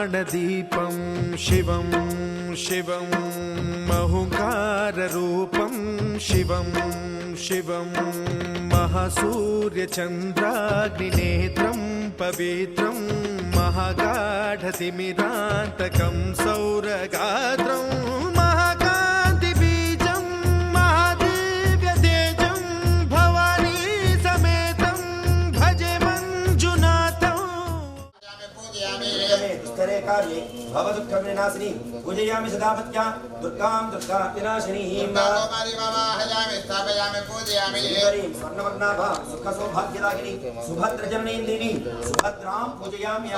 प्राणदीपं शिवं शिवं महुकाररूपं शिवं शिवं महासूर्यचन्द्राग्निनेत्रं पवित्रं महागाढतिमिरान्तकं सौरगात्रं महाकान्तिबीजं महादिव्यतेजं भवानी समेतं भजे मञ्जुनाथं। कार्ये भवदुःखविनाशिनी पूजयामि सदापत्या दुर्गां दुर्गा विनाशिनीं स्थापयामि पूजयामि स्वर्णवर्णाभां सुखसौभाग्यदायिनी सुभद्रजननीं देवीं सुभद्रां पूजयामि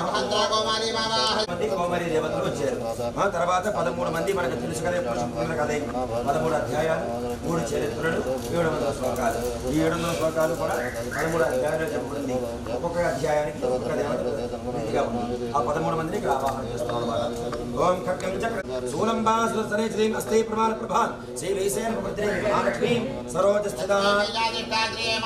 కౌమారి దేవతలు వచ్చారు. ఆ తర్వాత 13 మంది మనకు తెలుసు కదా, పురుషుల కథ 13 అధ్యాయాలు 3 చరిత్రలు 700 శ్లోకాలు. ఈ 700 శ్లోకాలు కూడా 13 అధ్యాయాలు చెప్పబడింది. ఒక్కొక్క అధ్యాయానికి ఒక్కొక్క దేవత ఆ 13 మందిని ఇక్కడ ఆవాహన చేస్తున్నాం అన్నమాట. ఓం ఖడ్గం చక్ర శూలంబా సురసరే శ్రీం అస్తే ప్రమాణ ప్రభాన్ శ్రీ వైసేన ప్రవృత్తి మహాలక్ష్మీ సరోజ స్థితా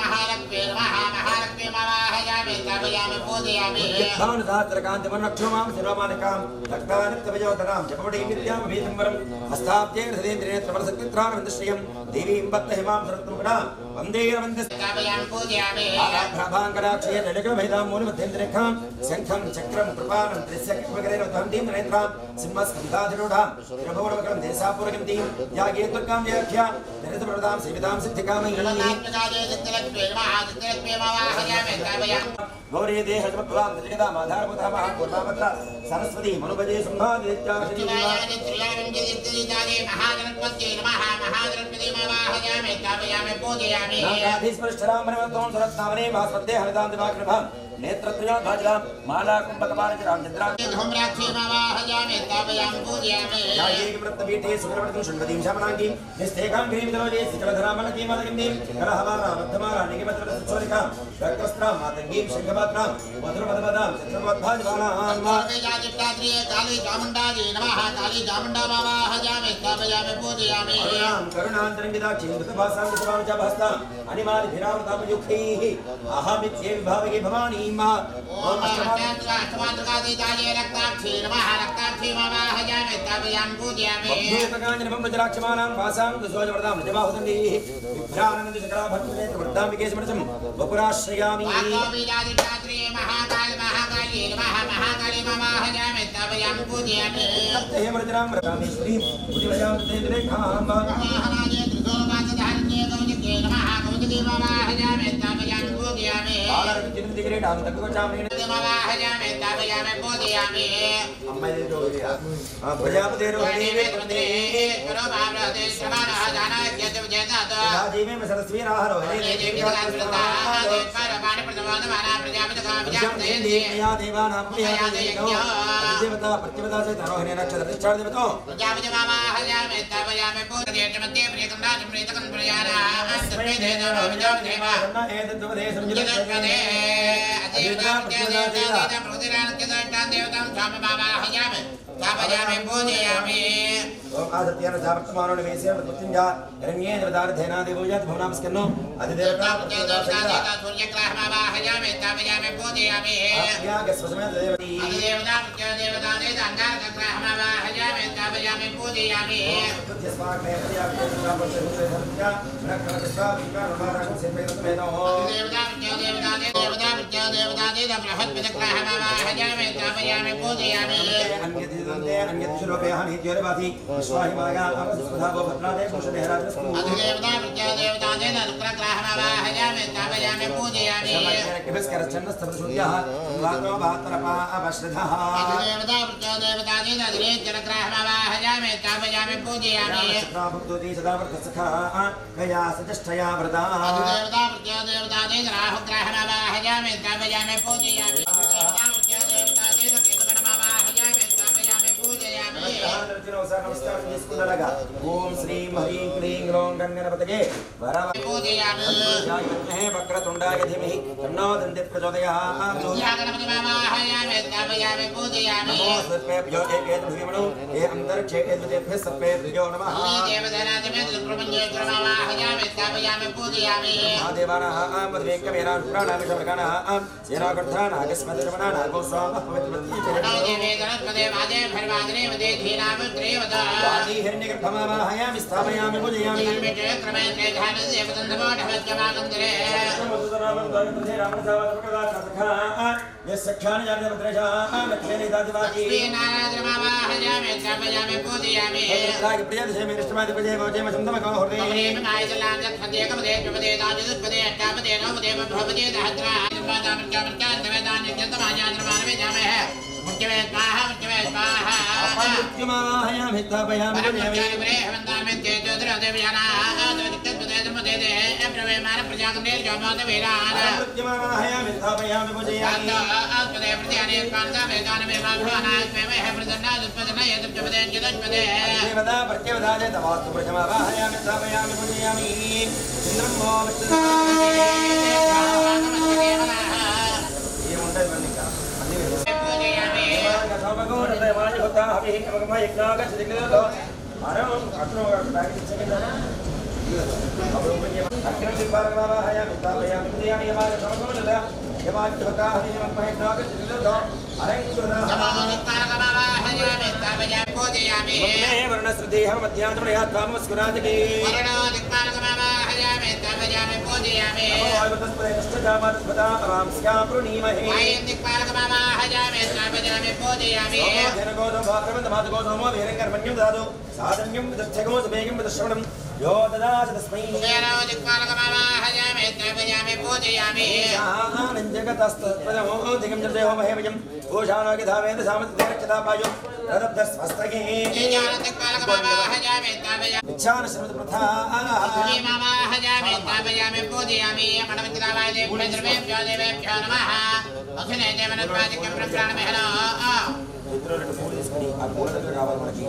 మహాలక్ష్మీ మహాలక్ష్మీ మహాయామి స్థాపయామి పూజయామి ధాన సహస్ర కాంతి వర్ణక్షమాం శిరోమానికాం రక్తానిత్య విజోదనాం జపవడి విద్యాం వీతంబరం హస్తాబ్జేన సదేంద్రేణ త్రివరసక్తిత్రాణ వందశ్రియం దేవీం భక్త హిమాం సరత్ముడా వందే వందే స్థాపయామి పూజయామి ఆభాంకరాక్షే లలిక భైదాం మూల మధ్యంద్రేఖాం శంఖం చక్రం కృపానం త్రిశక్తిమగరేణ త్వంతీం నరేంద్రాం సింహస్కంధాధిరూఢాం త్రిభువనమకరం దేశాపురకం దీం యాగే దుర్గాం వ్యాఖ్యా నిరతప్రదాం సేవితాం సిద్ధికామై गौरी देह समत्वां जगदा माधारभूता महापूर्वाभद्र सरस्वती मनुपदे संभादित्या श्री महागणपतये नमः महागणपति मवाहयामि स्थापयामि पूजयामि नागाधीस्पृष्ठरां मनवतों सरत्नामने भास्वते हरितां दिवाकृभं नेत्रत्रया भाजलां माला कुंभकपालचरां चन्द्रां धूम्राक्षी मवाहयामि स्थापयामि पूजयामि यायेक प्रत्तपीठे सुब्रह्मण्यं शृण्वतीं शमनाङ्गीं निस्तेकां ग्रीं जलोजे सिकलधरामलकीं मदगिं कलहमाला मध्यमाला निगमत्रसुचोलिकां रक्तस्त्रां मातङ्गीं शङ्खपात्रां मधुरमदपदां चित्रमद्भाजमालां काली चामुण्डाजी नमः काली चामुण्डा मवाहयामि स्थापयामि पूजयामि करुणान्तरङ्गिताक्षीं कृतभासां कृतभानुजाभस्तां अनिमादिभिरावृतां युक्तैः अहमित्ये विभावगे भवानी मा ओम अष्टमातृकादिताये रक्ताक्षी नमः रक्ताक्षी मवाहयामि स्थापयामि पूजयामि बद्धूतकाञ्जनपं वज्राक्षमाणां भासां दुसोजवर्धां निजबाहुदण्डैः विभ्रानन्दि सकलाभक्तिनेत्रवृद्धां विकेशमनसं वपुराश्रयामि महाकाली महाकाली नमः महाकाली मवाहयामि स्थापयामि पूजयामि हेमरजनां वरदामेश्वरीं पूजयां तेन्द्रेखां महाराजे त्रिशूलपाशधारिण्ये कौमुदी नमः कौमुदी मवाहयामि स्थापयामि पूजयामि बालरविचिन्तिकिरीटां तत्त्वचामि मवाहयामि स्थापयामि पूजयामि अम्मदेवोदया प्रजापतिर्वदेवे तमदे करो बाब्रहते श्रवणः जानायज्ञ विजेतात् राजीवे सरस्वी राहरो हरे देवी देवता परमाणि प्रथमानमाना प्रजापतिकामजापते या देवानां प्रिया देवता प्रतिपदा से तरोहने नक्षत्र चार देवतो प्रजापति मवाहयामि स्थापयामि पूजयामि मध्ये प्रियकं प्रीतकं प्रयाना अस्मै देवता विजयदेवा एतद्वदे संजलते देवता प्रतिरानक्यदां देवतां स्वाममावाहयामि स्थापयामि पूजयामि ओम आदित्यन जावर्तमानो निवेशे मृत्युंजा रण्ये देवदारधेना देवोजात भवनामस्कन्नो अधिदेवता देवता सूर्यग्रहमवाहयामि स्थापयामि पूजयामि आज्ञागस्वसमेत देवती अधिदेवता देवता देवताग्रहमवाहयामि स्थापयामि पूजयामि यस्माग्ने प्रजापतिर्देवता परमेश्वरस्य रक्षणस्वा विकारमारां सेवेतमेनो देवता बृहत्पतिग्रहमवाहयामि स्थापयामि पूजयामि अन्यदिशुरोपे हनित्योरवाति स्वाहिमाया अपस्वधावो भद्रादे कुशनेहराजस्तु अधिदेवता देवता अनुग्रहमवाहयामि स्थापयामि पूजयामि किमस्करच्छन्नस्तप्रसूद्यः वातो भातरपा अपश्रधः देवता अधिरेज्जनग्रहमवाहयामि स्थापयामि पूजयामि भक्तोति सदा वर्तसखा गया सजष्ठया व्रता देवता राहुग्रहमवाहयामि स्थापयामि पूजयामि ఒకసారి నమస్కారం చేసుకున్నారగా ఓం శ్రీం హ్రీం క్లీం గ్రౌం గణపతయే వరవహే వక్రతుండాయ ధీమహి తన్నో దంతి ప్రచోదయాత్ నమో సర్వేభ్యో ఏకేభ్యో ఏ అంతరిక్షే ఏదేభ్యః సర్వేభ్యో నమః మహాదేవానాః మద్వేకమేనాః పురాణాః శమకానాః సేనాకర్ధానాః కస్మద్రమణానాః గోస్వామః వాజీ హిరణ్యగర్భమావాహయామి స్థాపయామి పూజయామి యస్సఖ్యాని జానభద్రశాః లక్ష్మీని దాదివాజీ రాగ ప్రియదశమి నిష్టమాది పూజే మోజేమ సంతమకో హృదే అపమృత్యుమావాహయామి స్థాపయామి అపమృత్యుమావాహయామి స్థాపయామి పూజయామి దేవతా ప్రత్యవదాయ తవాస్తు ప్రజమావాహయామి స్థాపయామి పూజయామి ఇంద్రం మో ఏముంటాయి ఇవన్నీ ఇంకా అన్ని వర్ణశ్రుదేహం మధ్యాత్మయాత్మస్కురాదికి సాధన్యం శ్రవణం యో దదాసి తస్మై జగతస్తత్పదమోధికం జయో మహేమయం భూషాణోగిధావేద సామర్థ్యరక్షతాపాయో రదబ్ధస్వస్తగే విచ్ఛాన శ్రమత ప్రథా ఇద్దరు రెండు పూలు తీసుకుని ఆ పూల దగ్గర రావాలి మనకి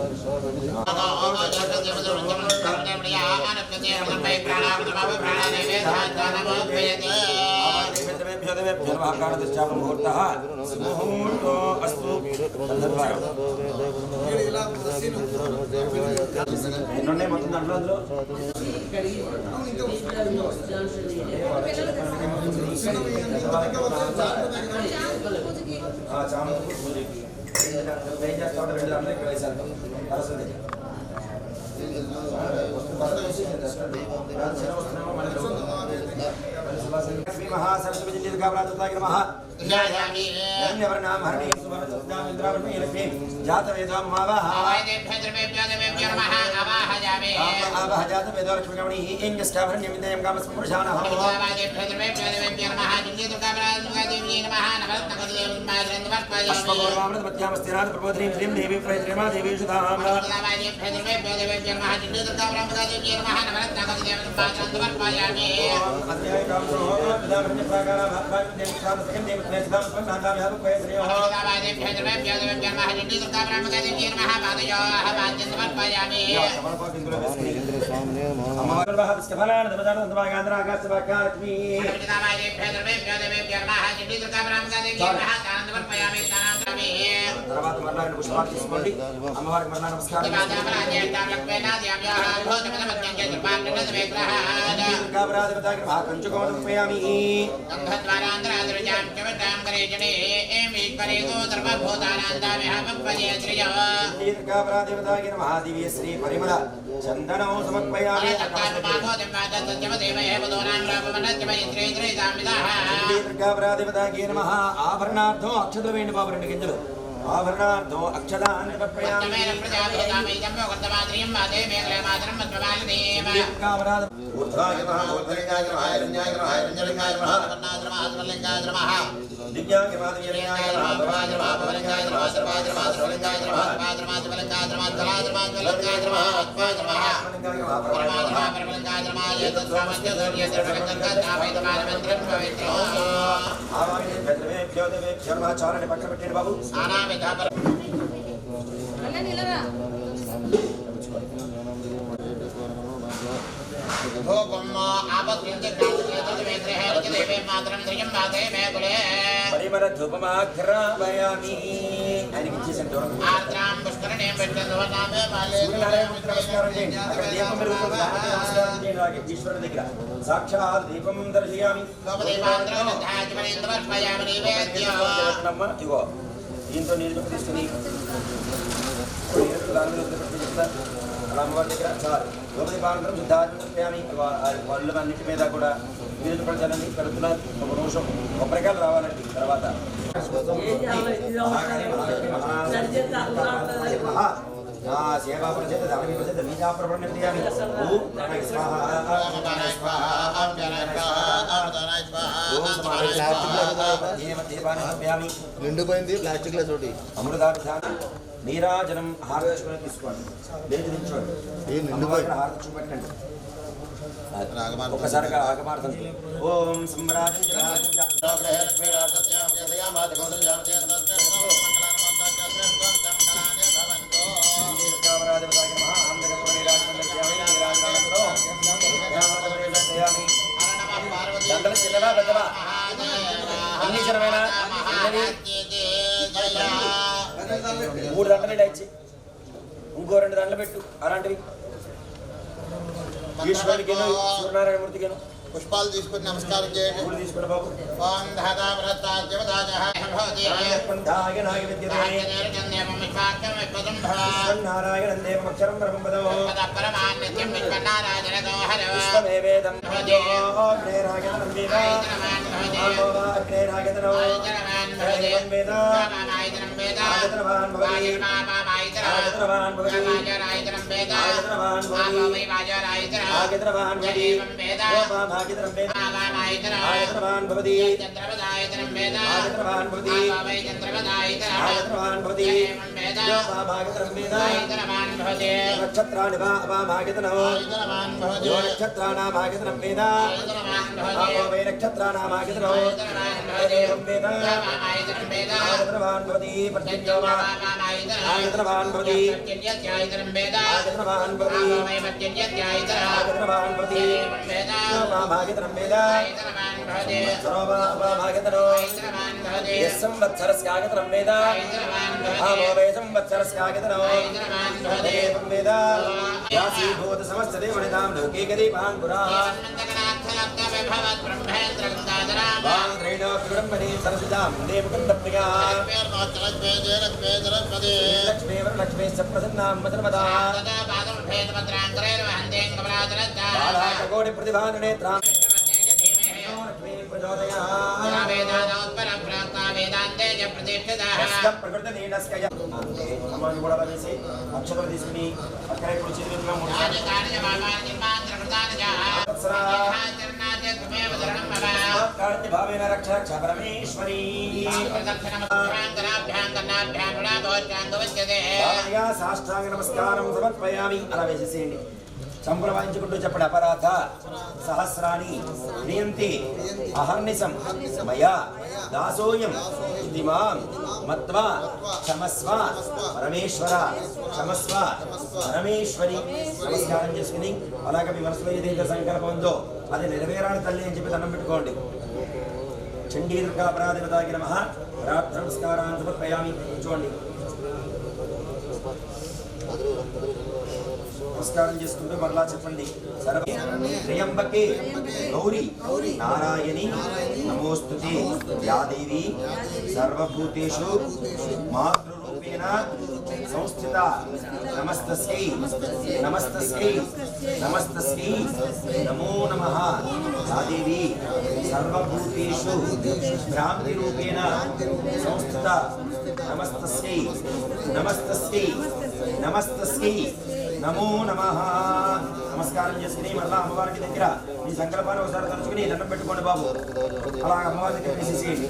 ఎన్నున్నాయి మొత్తం దాంట్లో అందులో చామంతి పూజకి ఏం చేస్తా ఉంటారు రెండు అందరూ ఇక్కడ వేశారు సరస్వతి లక్ష్మీ మహాసరస్వతి తర్వాత మరణాన్ని పుష్పాలు తీసుకోండి అమ్మవారికి మరణ నమస్కారం మహాదేవి శ్రీ పరిమళ చందనం సమర్పయామి దుర్గాపరాధిపతాకి నమః ఆభరణార్థం అక్షతలు వేయండి బాబు 2 గింజలు ఆభరణార్థం అక్షతాన్ని సమర్పయామి ఊర్ధ్వాయ నమః ఊర్ధ్వలింగాయ నమః హిరణ్యాయ నమః హిరణ్యలింగాయ నమః లింగాయ నమః దివ్యాయ నమః దివ్యలింగాయ నమః భవాయ నమః భవలింగాయ నమః సర్వాయ నమః సర్వలింగాయ నమః ఆత్మాయ నమః శివలింగాయ నమః ధనాయ నమః జ్వలింగాయ నమః ఆత్మాయ నమః పరమాత్మాయ నమః ఏతత్స్వామస్య సూర్య సర్వలింగంగా తావైతమాన మంత్రం పవిత్రం ఆవాహిని భద్రవేభ్యో దేవేభ్యో నమః చారణి పక్కన పెట్టండి బాబు పరిమళ ధూపమాఘ్రామయామి. ఆయనకి ఇచ్చేసాను దూరం. సూర్యనారాయణమూర్తి నమస్కారం చేయండి. అక్కడ దీపం పెరుగుతుంది. దానికి నమస్కారం చేయండి. అలాగే ఈశ్వరుడి దగ్గర సాక్షాత్ దీపం దర్శయామి. ఇగో దీంతో నీరు తీసుకుని అలా అమ్మవారి దగ్గర చాలు. లోపలిపానంతరం శుద్ధాత్మయామి. వాళ్ళు అన్నింటి మీద కూడా నీరు ప్రజలని కడుతున్నారు. ఒక నిమిషం కొబ్బరికాయలు రావాలండి. తర్వాత సేవా ప్రచేత ధర్మీ ప్రచేత బీజాప్రపణ్యామి. నిండిపోయింది ప్లాస్టిక్ లో చోటి అమృతాభిధానం నీరాజనం హారతించుకొని తీసుకోండి. లేచి నిల్చోండి. నిండిపోయిన హారతి చూపెట్టండి. ఒకసారి ఆగమార్థం. ఓం సమ్రాజం దండలు చిన్నవా పెద్దవా అన్ని చిన్నవేనా? చిన్నవి 3 దండలు ఇచ్చి ఇంకో 2 దండలు పెట్టు. అలాంటివి ఈశ్వరుడికి సూర్యనారాయణమూర్తికి పుష్పాలు తీసుకుని నమస్కారం చేయండి. పూలు తీసుకుని బాబు. నారాయణం దేవమక్షరం బ్రహ్మపదో విశ్వమేవేదం అగ్నేరాగతనం వేద అగ్నేరాగతనో దేవం వేద ఆగతనవాన్ భవతి ఆగతనవాన్ భవతి ఆగతనవాన్ భవతి ఆగతనవాన్ భవతి ఆగతనవాన్ భవతి ఆగతనవాన్ భవతి ఆగతనవాన్ భవతి ఆగతనవాన్ భవతి ఆగతనం వేద నక్షత్రాణి వామాగతనో నక్షత్రాణామాగతనం వేద వై నక్షత్రాణామాగతనో దేవం వేద ఆగతనవాన్ భవతి పర్జన్యో ఆగతనవాన్ భవతి ఆగతనవాన్ భవతి ఆగతనవాన్ భవతి వామాగతనం వేద సర్వమాగతనో యస్సంవత్సరస్యాగతనం వేద ఆమోవై సంవత్సరస్యాగతనో దేవం వేద యాసీభూత సమస్త దేవనితాం లోకే గదీపాన్ పురాన్ వాంద్రేణో బ్రహ్మణి సరసిదాం దేవకంద ప్రియా లక్ష్మీ వరలక్ష్మీ సప్రసన్నాం మదనమదా బాలాకోటి ప్రతిభాన నేత్రాం అక్షరాలు తీసుకుని అక్కడ ఇప్పుడు చేతులుగా భావేన రక్ష రక్ష పరమేశ్వరీ సాష్టాంగ నమస్కారం సమర్పయామి. అలా వేసేసేయండి. చంపలు వాయించుకుంటూ చెప్పండి. అపరాధ సహస్రాన్ని క్రియంతి అహర్నిశం మయా దాసోయం ఇది మాం మత్వా క్షమస్వ పరమేశ్వర క్షమస్వ పరమేశ్వరి. నమస్కారం చేసుకుని అలాగే మీ మనసులో ఏదైతే సంకల్పం ఉందో అది నెరవేరాలి తల్లి అని చెప్పి దండం పెట్టుకోండి. చండీ దుర్గా పరాదేవతాకి నమః. ప్రార్థన నమస్కారాన్ని సమర్పయామి. చూడండి నమస్కారం చేసుకుంటూ మరలా చెప్పండి. త్రయంబకే గౌరీ నారాయణి నమోస్తుతే యా దేవి సర్వభూతేషు మాతృరూపేణ సంస్థిత నమస్తస్యై నమస్తస్యై నమస్తస్యై నమో నమః. యా దేవి సర్వభూతేషు భ్రాంతిరూపేణ సంస్థిత నమస్తస్యై నమస్తస్యై నమస్తస్యై నమో నమః. నమస్కారం చేసుకుని మళ్ళా అమ్మవారికి దగ్గర మీ సంకల్పాన్ని ఒకసారి తలుచుకుని దండం పెట్టుకోండి బాబు. అలా అమ్మవారి దగ్గర వేసేసేయండి.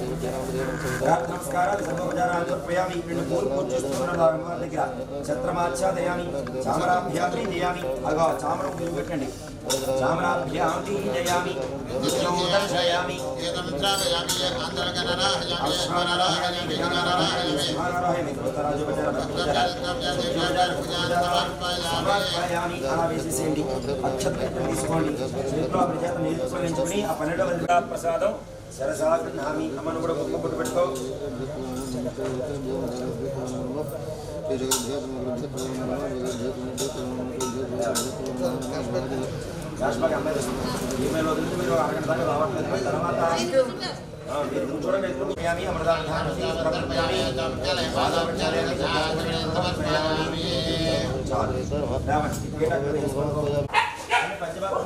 నమస్కారాలు సర్వోపచారాలు సమర్పయామి. 2 పూలు పూజ చేస్తున్నారు అమ్మవారి దగ్గర. ఛత్రమాచ్ఛాదయామి చామరాభ్యామి జయామి. అగో చామరం మీరు పెట్టండి. చామరాభ్యామి జయామి दर्शयामि ఏకమిత్రామయామి ఆంతరగణరాహయామి స్మరణాహయామి గణరాహయామి సమర్పయామి అలా వేసేసేయండి అక్షతలు తీసుకోండి చేతిలో ప్రజాత నీరు ఉపయోగించుకుని ఆ 12వ ప్రసాదం సరసాగ్రహామి అమ్మను కూడా ముక్క పుట్టు పెట్టుకో రాష్ట్రపతి అమ్మాయి ఈమెయిల్ వదిలితే మీరు అరగంట దాకా రావట్లేదు తర్వాత మీరు చూడండి సమర్పయామి అమృతాన్ని సమర్పయామి పంచభాగం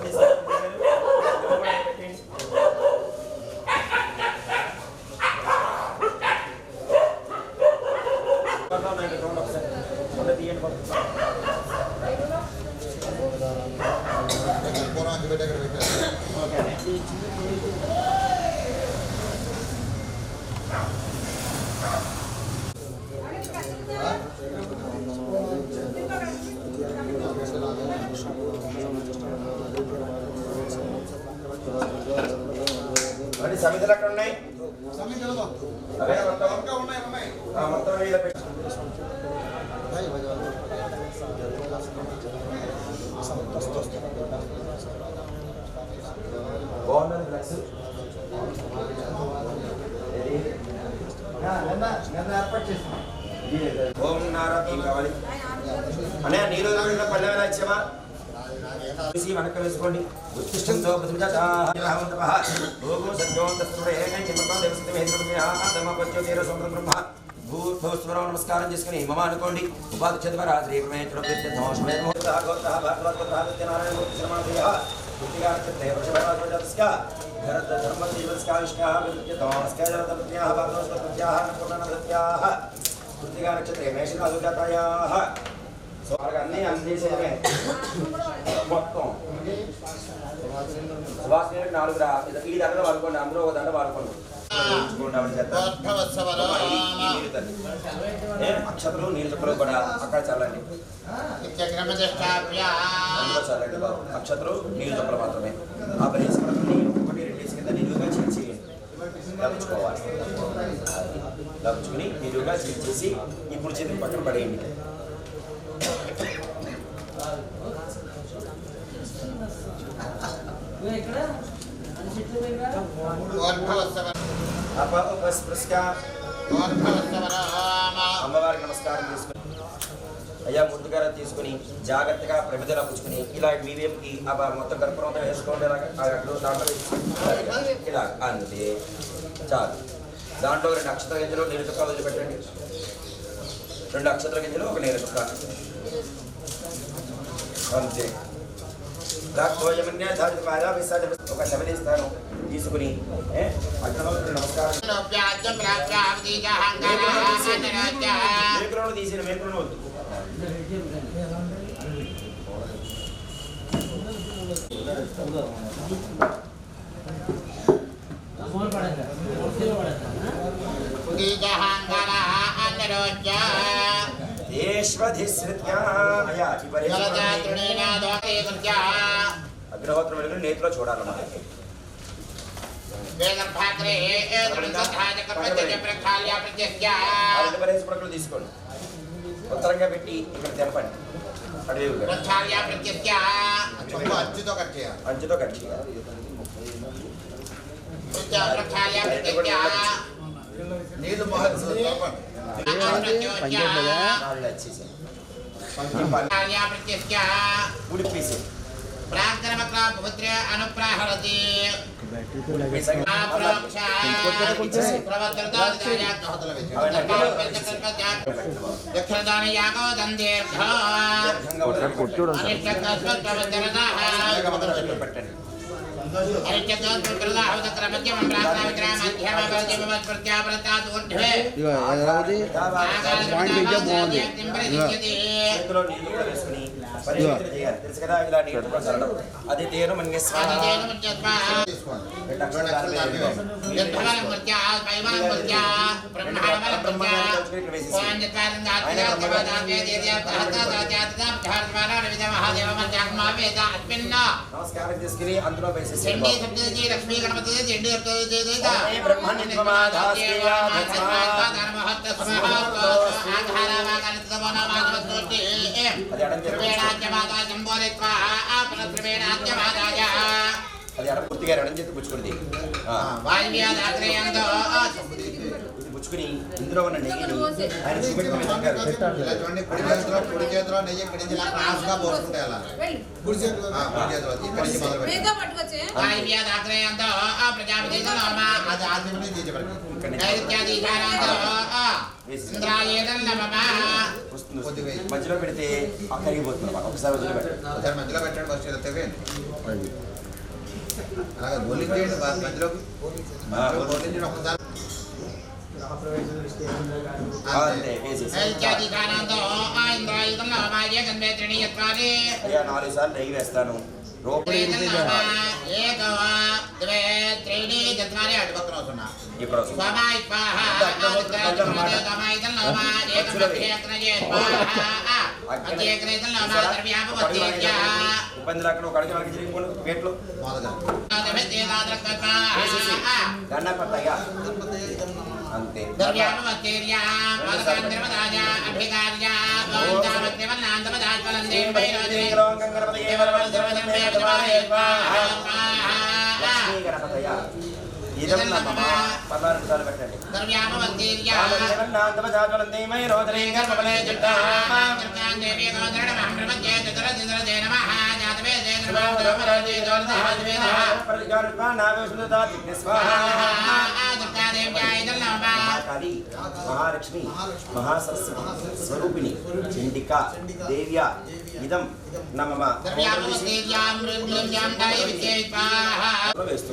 పూర్వానికి పెట్టారు సమితులు అక్కడ ఉన్నాయి అవే మొత్తం మొత్తం మీద పెట్టి బాగుంటుంది ఫ్లెక్స్ ఏర్పాటు చేస్తాం ఓం నారాయణ కావాలి అనే నీరు పల్లె ఇచ్చామా వనక వేసుకోండి ఉత్తిష్టంతో భూస్వరం నమస్కారం చేసుకుని మమ అనుకోండి ఉపాధి చంద్ర నక్షత్రే మేషరాజాతయా సో అన్నీ అందేసేమే మొత్తం సువాసన 4 ఈ దండ వాడుకోండి అందులో ఒక దండ వాడుకోండి అక్షతలు నీళ్ళు చుక్కలు కూడా అక్కడ చల్లండి చల్లండి బాబు అక్షతలు నీళ్ళు చుక్కలు మాత్రమే ఆ పరిశ్రమని 1-2 కింద నిలువుగా చీల్చేయండి దప్పుకోవాలి దప్పుకుని నిలువుగా చీల్చేసి ఇప్పుడు చేతికి పక్కన పడేయండి అమ్మవారికి నమస్కారం చేసుకుని అయ్యా ముందుగా తీసుకుని జాగ్రత్తగా ప్రమిదలా పుచ్చుకుని ఇలా మీ వైపుకి మొత్తం గర్భంతో వేసుకోండి ఇలా అంతే చాలు దాంట్లో 2 అక్షతల గింజలు నీరు చుక్క వదిలిపెట్టండి 2 అక్షతల గింజలు ఒక నీరు చుక్క అంతే ఒక శబరిస్తాను తీసుకుని నమస్కారం మేకులను తీసిన మేకులను వద్దు అగ్నిహోత్రం వెలుగులు నేతిలో చూడాలన్నమాట తీసుకోండి ఉత్తరంగా పెట్టి ఇక్కడ తెరపండి అంచుతో కట్ చేయాలి అంచుతో కట్ చేయాలి నీళ్ళు ఉడిపేసి ప్రాక్రమక్రాపుత్ర అనుప్రాహరతి అది తేను మనకి బ్రహ్మోత్సవం ప్రవేశించి నమస్కారం తీసుకుని అందులో వేసేసి లక్ష్మీ గణపతి అది అడ పూర్తిగా ఎడం చేతి పుచ్చుకుంది పుచ్చుకుని ఇందులో ఉన్న నెయ్యిని ఆయన సిమెంట్ మీద పెట్టారు. ఇలా చూడండి, కుడి చేతిలో నెయ్యి ఇక్కడి నుంచి ఇలా క్రాస్గా పోసుకుంటే అలా కుడి చేతిలో ఇక్కడి నుంచి మొదలు పెట్టాలి. అది ఆద్యం నుంచి తీసేపడండి. వస్తుంది. మధ్యలో పెడితే కరిగిపోతుంది. ఒకసారి మధ్యలో పెట్టండి. ఒకసారి మధ్యలో పెట్టండి. ఫస్ట్ ఇలా తెగండి. అలాగే గొల్లించేయండి మధ్యలో గొల్లించండి ఒకసారి. అంతే వేసేసి 4 సార్లు నెయ్యి వేస్తాను. ఇప్పుడు ఇబ్బందులు అక్కడ ఒక అడిగి వాళ్ళకి తిరిగి పేట్లు గన్నపట్టయ్యా అంతే. ఇదం నమః 16 నిమిషాలు పెట్టండి. మహాలక్ష్మి మహాసరస్వతి స్వరూపిణి చండికా దేవ్యా ఇదం నమః వేస్తూ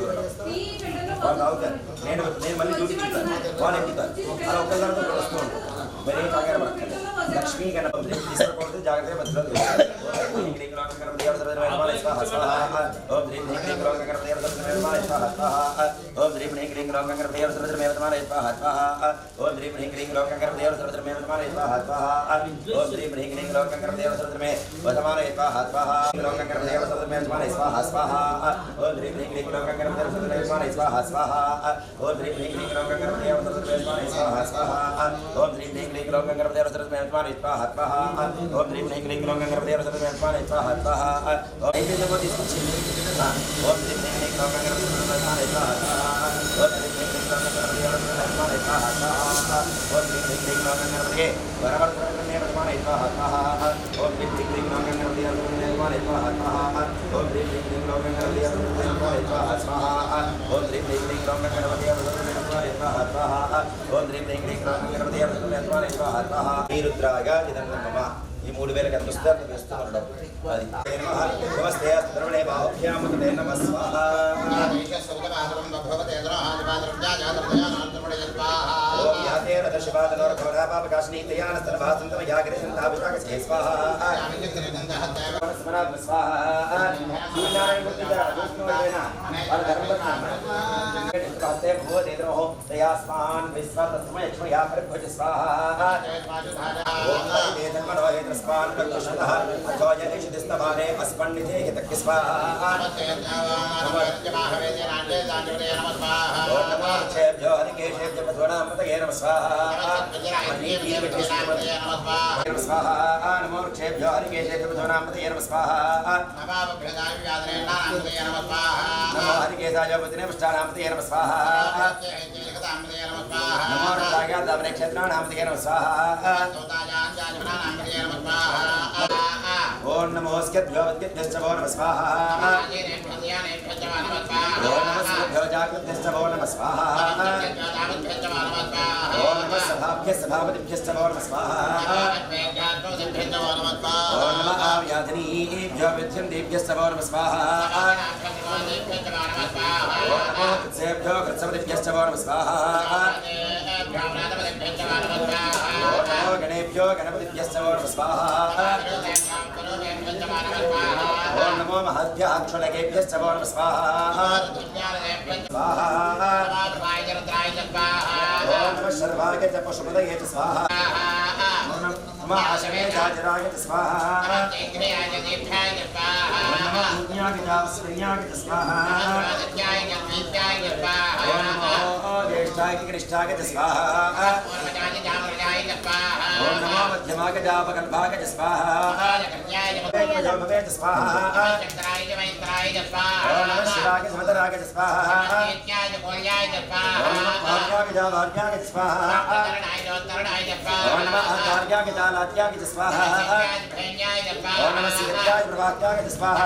వాళ్ళు అవుతారు. నేను మళ్ళీ డ్యూటీ చూస్తాను, వాళ్ళు ఎక్కుతారు. అలా ఒక్కసారితో వస్తూ ఉంటాను. మరీ కంగారు పడకండి. లక్ష్మీ గణపతి తీసుకోకూడదు, జాగ్రత్తగా మధ్యలో ఈ 3000 కనిపిస్తారు వేస్తూ ఉండడం. అది నమస్తే ద్రవణే బాహుభ్యాం నమః స్వాహా. ఓం యాతేన దశపాదనోర భవనాపాపకాశినీ తయానస్తన భాసంతమ యాగరిసంతాభిషాకసే స్వాహా. స్మరాత్మ స్వాహా. సూర్యనారాయణ గుర్తించా విష్ణువేన వాళ్ళ ధర్మపత్నామ హస్తే భూదేద్రోహో తయాస్మాన్ విశ్వతస్మై యక్ష్మయా పరిభుజ స్వాహా. ఓం హరిదే ధర్మనోహేత్ర స్వాన్ ప్రత్యుషతః అథోయ ఇషిదిస్తమానే అస్పన్నితే హితక్కి స్వాహా. ఓం నమో క్షేభ్యో హరికేశేభ్య మధునామతయే నమః స్వాహా. స్వాహా. నమో క్షేభ్యో హరికేశేభ్య మధునామతయే నమః స్వాహా. నమో హరికేశాయ బుద్ధినే పుష్టానామతయే నమః స్వాహా. నమో రాగాదావనే క్షేత్రానామతయే నమః స్వాహా. ఓం నమో స్కద్భ్యో వద్భ్యశ్చ భో నమః స్వాహా. ఓం నమః స్కద్భ్యో జాగ్రత్భ్యశ్చ భో నమః స్వాహా. ఓం నమః సభాభ్యశ్చ సభాపతిభ్యశ్చ భో నమః స్వాహా. ఓం నమః ఆవ్యాధినీభ్యో విద్యందేభ్యశ్చ భో నమః స్వాహా. ఓం నమో కృత్సేభ్యో కృత్సపతిభ్యశ్చ భో నమః స్వాహా. ఓం నమో గణేభ్యో గణపతిభ్యశ్చ భో నమః స్వాహా. ఓం నమో మహద్భ్య అక్షులకేభ్యశ్చ భో నమః స్వాహా. స్వాహా. ఓం నమః सर्वाय च पशुपतये च स्वाहा नमः आशवे जाजराय च स्वाहा नमः ज्ञाय च स्वाहा ज्येष्ठाय कृष्णाय च स्वाहा ओम नमो मध्यमाय जापकल्पाय च स्वाहा भवे च स्वाहा ओम नमः शिवाय समतराय च स्वाहा ओम नमः भाग्याय जाभाग्याय च स्वाहा ओम नमः आचार्याय जालात्याय च स्वाहा ओम नमः सिद्धाय प्रभात्याय च स्वाहा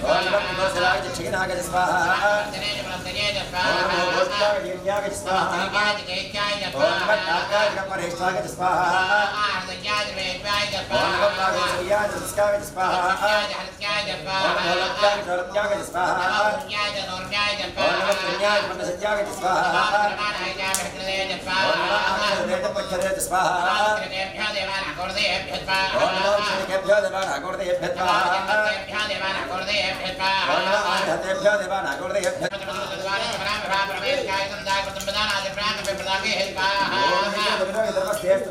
ओम नमः कुदोसराय च क्षीणाय च स्वाहा ओम नमः भोज्याय दीर्घ्याय च स्वाहा ओम नमः तात्याय परेष्ठाय च स्वाहा ओम नमः पादेश्वर्याय च स्काय च स्वाहा ओम नमः लत्याय च रत्याय च स्वाहा ओम नमः पुण्याय पुण्यसत्याय च स्वाहा ओम नमः आक्षरेभ्यः पक्षरे च स्वाहा ओम नमः क्षणिकेभ्यो देवानागोर्देभ्यः स्वाहा ओम नमः आर्हतेभ्यो देवानागोर्देभ्यः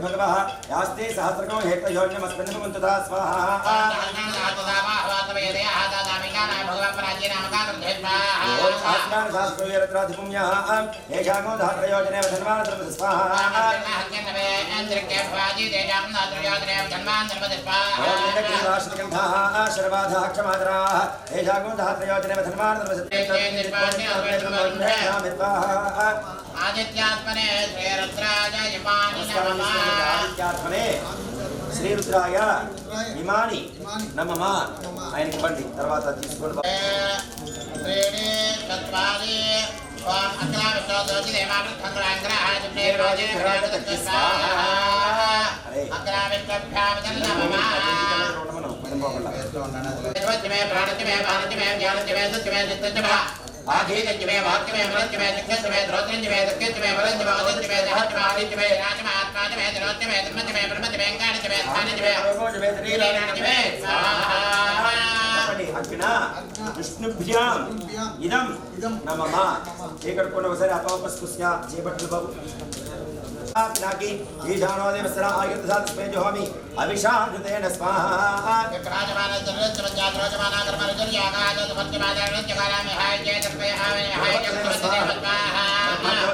भगवः यास्ते सहस्रको हेतयोन्यमस्मिन्मुन्तदा स्वाहा आत्मान शास्त्रो यत्राधिपुण्यः येषागो धात्रयोजने धन्वान् स्वाहा राष्ट्रकण्ठाः शर्वाधाः क्षमादराः येषागो धात्रयोजने धन्वान् आदित्यात्मने श्रीरुद्राय इमानि नमः आदित्यात्मने శ్రీరుద్రాయ ఇమాని నమః ఆయనకి బండి తర్వాత తీసుకోండి శ్రీని తత్వాని ఓం అగ్రావిశ్వదోతి దేవామృతంగ్రాంగ్రహాయ శ్రీరోజే స్వాహా అగ్రావిశ్వభ్యాం నమః మే ప్రాణత్యమే భారత్యమే జ్ఞానత్యమే సత్యమే చిత్తత్యమే आधीनत्यमे वाक्यमे मृत्यमे दिक्खत्यमे द्रोत्रञ्जमे दक्खत्यमे बलञ्जमे अदञ्जमे दहत्यमे आदित्यमे राजमे आत्मात्मे धनोत्यमे धर्मत्यमे ब्रह्मत्यमे अङ्गारत्यमे स्थानत्यमे नीलानत्यमे स्वाहा अग्ना विष्णुभ्यां इदं नमः ఇక్కడ కొన్ని ఒకసారి అపవస్కుస్య చేపట్లు బాబు नाकी ईशानो देवस्रा आयुर्धात् स्पेजोहमि अभिषाजुतेन स्वाहा राजमाना जन्मजात राजमाना कर्मजर्यागाद सत्यमादानत्यकारामे हाय जय तर्पय हाय जय स्वाहा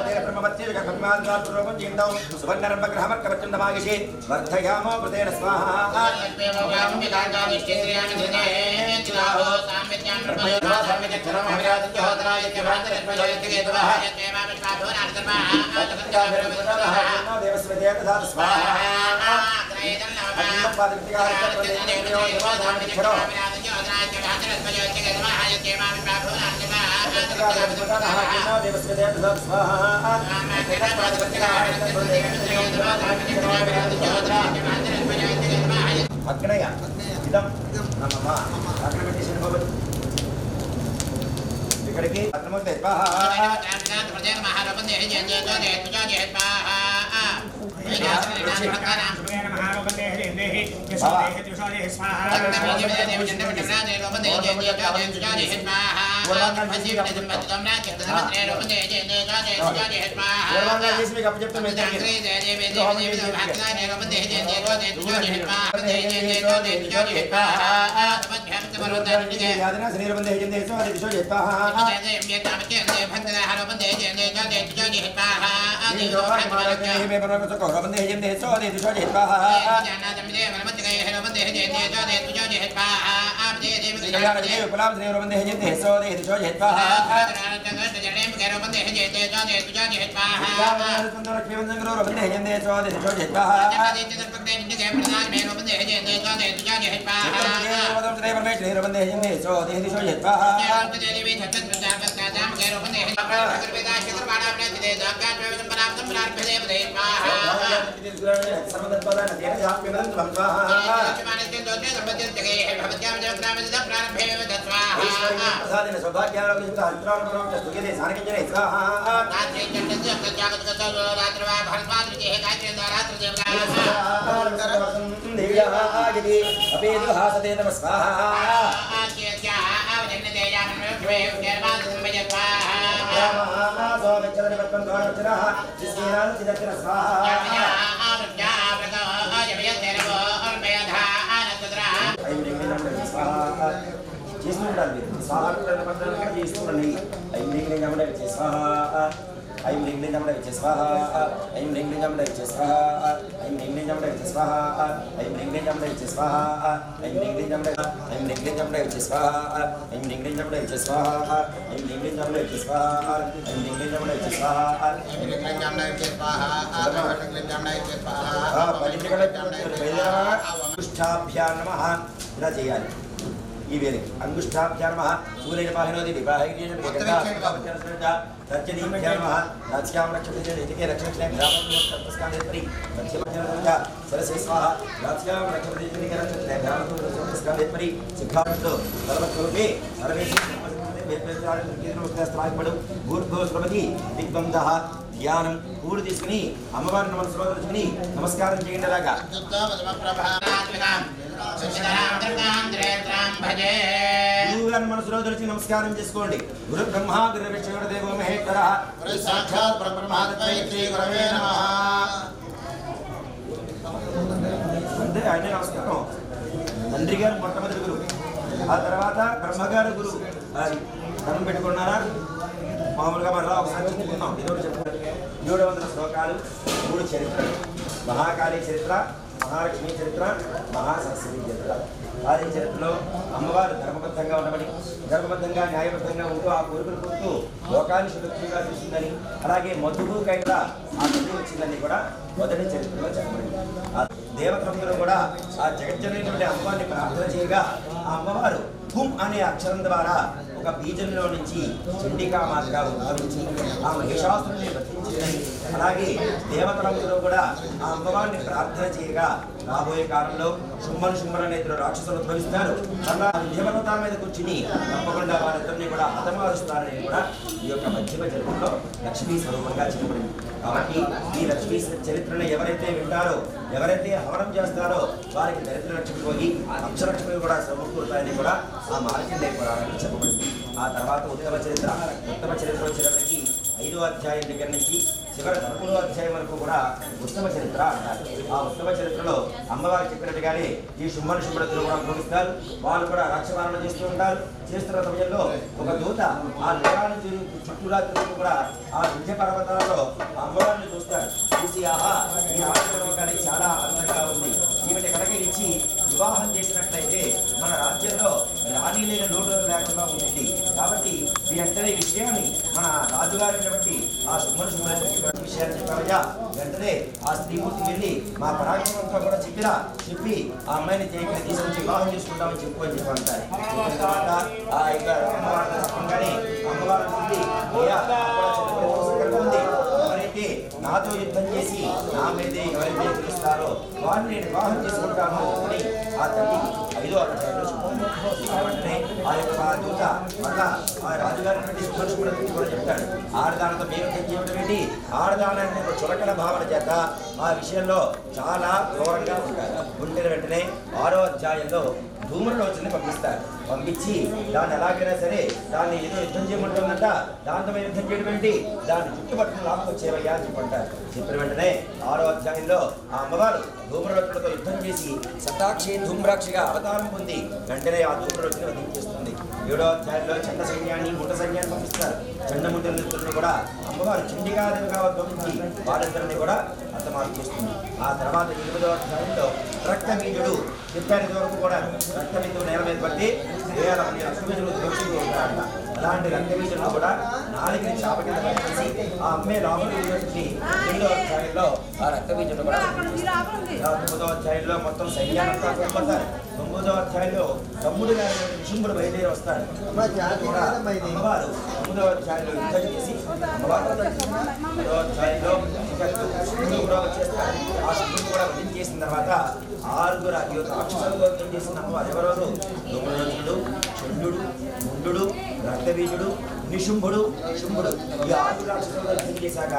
देव ब्रह्मवत्य भगवान् पूर्वं जिन्दौ सुवर्णरम्भग्रहमर् कवचं नमागिषे वर्धयामो कृतेन स्वाहा देवोगामि विदागानि श्रीयानि धने चिलाहो साम्यज्ञान ब्रह्मयोगा साम्यज्ञान हरियादत्य होतराय भान्तरत्मजयति केतवः यत्मेवामिष्टाधो नार्कर्मा आतकत्या देवस्वदेव ददातु स्वाहा त्रयेदं नमः देवस्वदेव ददातु स्वाहा अग्नय इदं नमः अग्नमेटिशन भवति इकडे अग्नमते स्वाहा तमसो विचरति वत्तं द्वारवचनः जिस्मीनां चिदर्चन स्वाहा ऐं ह्रीं नमः स्वाहा చేస్తుండాలి సాహారణ పత్రాలను చేస్తుండండి ఐం లింగ నమః స్వాహా ఐం లింగ నమః స్వాహా ఐం లింగ నమః స్వాహా ఐం లింగ నమః స్వాహా ఐం లింగ నమః స్వాహా ఐం లింగ నమః ఐం లింగ నమః స్వాహా ఐం లింగ నమః స్వాహా ఐం లింగ నమః స్వాహా ఐం లింగ నమః స్వాహా ఐం లింగ నమః స్వాహా ఐం లింగ నమః స్వాహా పరిమితిగల అంగుష్ఠాభ్యాం నమః ఇలా చేయాలి ఈ వేరే అంగుష్ఠాభ్యాం నమః సూర్య పాహినోది వివాహైర్యేన విగతా రచనీభ్యాం నమః రాజ్యాం రక్షతే ఇతికే రక్షణే గ్రామం తపస్కాందేత్రి రక్షమజనజ సరస్వతి స్వాహా రాజ్యాం రక్షతే ఇతికే రక్షణే గ్రామం తపస్కాందేత్రి సిద్ధాంతో సర్వస్వరూపే సర్వేషు వేద్వేదాలు కీర్తనోక్తస్త్రాయపడు భూర్భువ శ్రమతి దిగ్బంధః ధ్యానం పూలు తీసుకుని అమ్మవారిని మనసులో తలుచుకుని నమస్కారం చేయండి అలాగా గురువుగారిని మనసులో తలుచి నమస్కారం చేసుకోండి గురు బ్రహ్మ గురు విష్ణు దేవో మహేశ్వర సాక్షాత్ పరబ్రహ్మ శ్రీ గురవే నమః అంటే ఆయన నమస్కారం తండ్రి గారు మొట్టమొదటి గురువు ఆ తర్వాత బ్రహ్మగారు గురువు ధనం పెట్టుకున్నారా మామూలుగా మరలా ఒకసారి చెప్పుకున్నాం ఇదొకటి చెప్తాను 700 శ్లోకాలు 3 చరిత్రలు మహాకాళీ చరిత్ర మహాలక్ష్మి చరిత్ర మహాసరస్వతి చరిత్ర కాళీ చరిత్రలో అమ్మవారు ధర్మబద్ధంగా ఉండమని ధర్మబద్ధంగా న్యాయబద్ధంగా ఉంటూ ఆ కోరికలు పొందుతూ లోకాన్ని సురక్షితంగా చూసిందని అలాగే మధువు కైట ఆ తల్లి వచ్చిందని కూడా మొదటి చరిత్రలో చెప్పబడింది ఆ దేవతలందరూ కూడా ఆ జగజ్జనైనటువంటి అమ్మవారిని ప్రార్థన చేయగా ఆ అమ్మవారు హుం అనే అక్షరం ద్వారా ఒక బీజంలో నుంచి చండికామాతగా ఉద్భవించి ఆ మహిషాసురుని వర్తించిందని అలాగే దేవతలందరూ కూడా ఆ అమ్మవారిని ప్రార్థన చేయగా రాబోయే కాలంలో శుంభన అనే ఇద్దరు రాక్షసులు ఉద్భవిస్తారు అలా విద్యపర్వతాల మీద కూర్చుని తప్పకుండా వారిద్దరిని కూడా హతమారుస్తారని కూడా ఈ యొక్క మధ్యమ చరిత్రలో లక్ష్మీ స్వరూపంగా చెప్పబడింది కాబట్టి ఈ లక్ష్మీ చరిత్రను ఎవరైతే వింటారో ఎవరైతే హవనం చేస్తారో వారికి దరిద్ర లక్ష్మి పోయి అక్షలక్ష్మి కూడా సమకూరుతాయని కూడా ఆ మార్కండేయ పురాణంలో చెప్పబడింది ఆ తర్వాత ఉత్తమ చరిత్ర వచ్చేటప్పటికి 5వ అధ్యాయం దగ్గర నుంచి చివరి 11వ అధ్యాయం వరకు కూడా ఉత్తమ చరిత్ర అంటారు ఆ ఉత్తమ చరిత్రలో అమ్మవారు చెప్పినట్టుగానే ఈ శుంభనుడు కూడా భోగిస్తారు వాళ్ళు కూడా రాక్షపాలన చేస్తూ ఉంటారు చేస్తున్న సమయంలో ఒక దూత ఆ లింగాన్ని చుట్టూరా తిరుగుతూ కూడా ఆ విద్య పర్వతాలలో అమ్మవారిని చూస్తారు చూసి ఆహా ఈ ఆశ్రమం చాలా అందంగా ఉంది ఈమెను కనుక ఇచ్చి వివాహం చేసినట్లయితే మన రాజ్యంలో రాణి లేని లోటు లేకుండా ఉంటుంది కాబట్టి వెంటనే ఈ విషయాన్ని మన రాజుగారిని బట్టి ఆ శుంభనుడు విషయాన్ని చెప్పారయ్యా వెంటనే ఆ స్త్రీమూర్తి వెళ్ళి మా పరాక్రమంతో కూడా చెప్పి ఆ అమ్మాయిని తీసుకొచ్చి వివాహం చేసుకుంటామని చెప్పు అని చెప్పంటారు తర్వాత ఆ యొక్క అమ్మవారిని చెప్పగానే అమ్మవారిని ఉంది ఎవరైతే నాతో యుద్ధం చేసి నా మీదే ఎవరైతే పిలుస్తారో వారిని నేను వివాహం చేసుకుంటాను అని ఆ తల్లి 5వ అధ్యాయంలో వెంటనే ఆ యొక్క దూత మళ్ళా ఆ రాజుగారి శుభ్రశుభ్రుడు కూడా చెప్తాడు ఆడదానితో మేము చేయడం ఏంటి ఆడదానాన్ని చులకన భావన చేత ఆ విషయంలో చాలా ఘోరంగా ఉంటారు ఉంటే వెంటనే 6వ అధ్యాయంలో ధూమ్రలోచనని పంపించి దాన్ని ఎలాగైనా సరే దాన్ని ఏదో యుద్ధం చేయమంటుందంట దాంతో యుద్ధం చేయడం ఏంటి దాన్ని చుట్టుపట్టుకుని లాక్కొచ్చేవయ్యా అని చెప్పంటారు చెప్పిన వెంటనే 6వ అధ్యాయంలో ఆ అమ్మవారు ధూమ్రలోచనతో యుద్ధం చేసి సతాక్షి ధూమ్రాక్షిగా అవతారం పొంది వెంటనే ఆ ధూమ్రలోచన వధించేస్తుంది 7వ అధ్యాయంలో చండ సైన్యాన్ని ముండ సైన్యాన్ని పంపిస్తారు చండముండని కూడా అమ్మవారు చండికాదేవిగా ఉద్భవించి వారిద్దరిని కూడా హతమారు చేస్తుంది ఆ తర్వాత 8వ అధ్యాయంలో రక్తబీజుడు చెప్పేంత వరకు కూడా రక్తబిందువు నేల మీద పట్టి వేల మంది రక్తబీజులు దోషులు ఉంటారట అలాంటి రక్తబీజులను కూడా నాలుగుని చాప కింద పనిచేసి ఆ అమ్మే లోపలికి వచ్చి 8వ అధ్యాయంలో ఆ రక్తబీజులు కూడా 9వ అధ్యాయంలో మొత్తం సైన్యాన్ని కోల్పోతారు 9వ అధ్యాయంలో తమ్ముడు గారి నిశుంభుడు బయలుదేరి వస్తాడు అమ్మవారు 9వ అధ్యాయంలో యుద్ధం చేసి అమ్మవారు 10వ అధ్యాయంలో శుభ్రుడు కూడా వచ్చేస్తారు ఆ శుభ్రుడు కూడా వధించేసిన చేసిన తర్వాత 6 రాక్షసులు వధించేసిన చేసిన అమ్మవారు ఎవరెవరు ధూమ్రలోచనుడు చండు ముండు రక్తబీజుడు నిశుంభుడు శుంభుడు ఈ 6 రాక్షసులు యుద్ధం చేశాక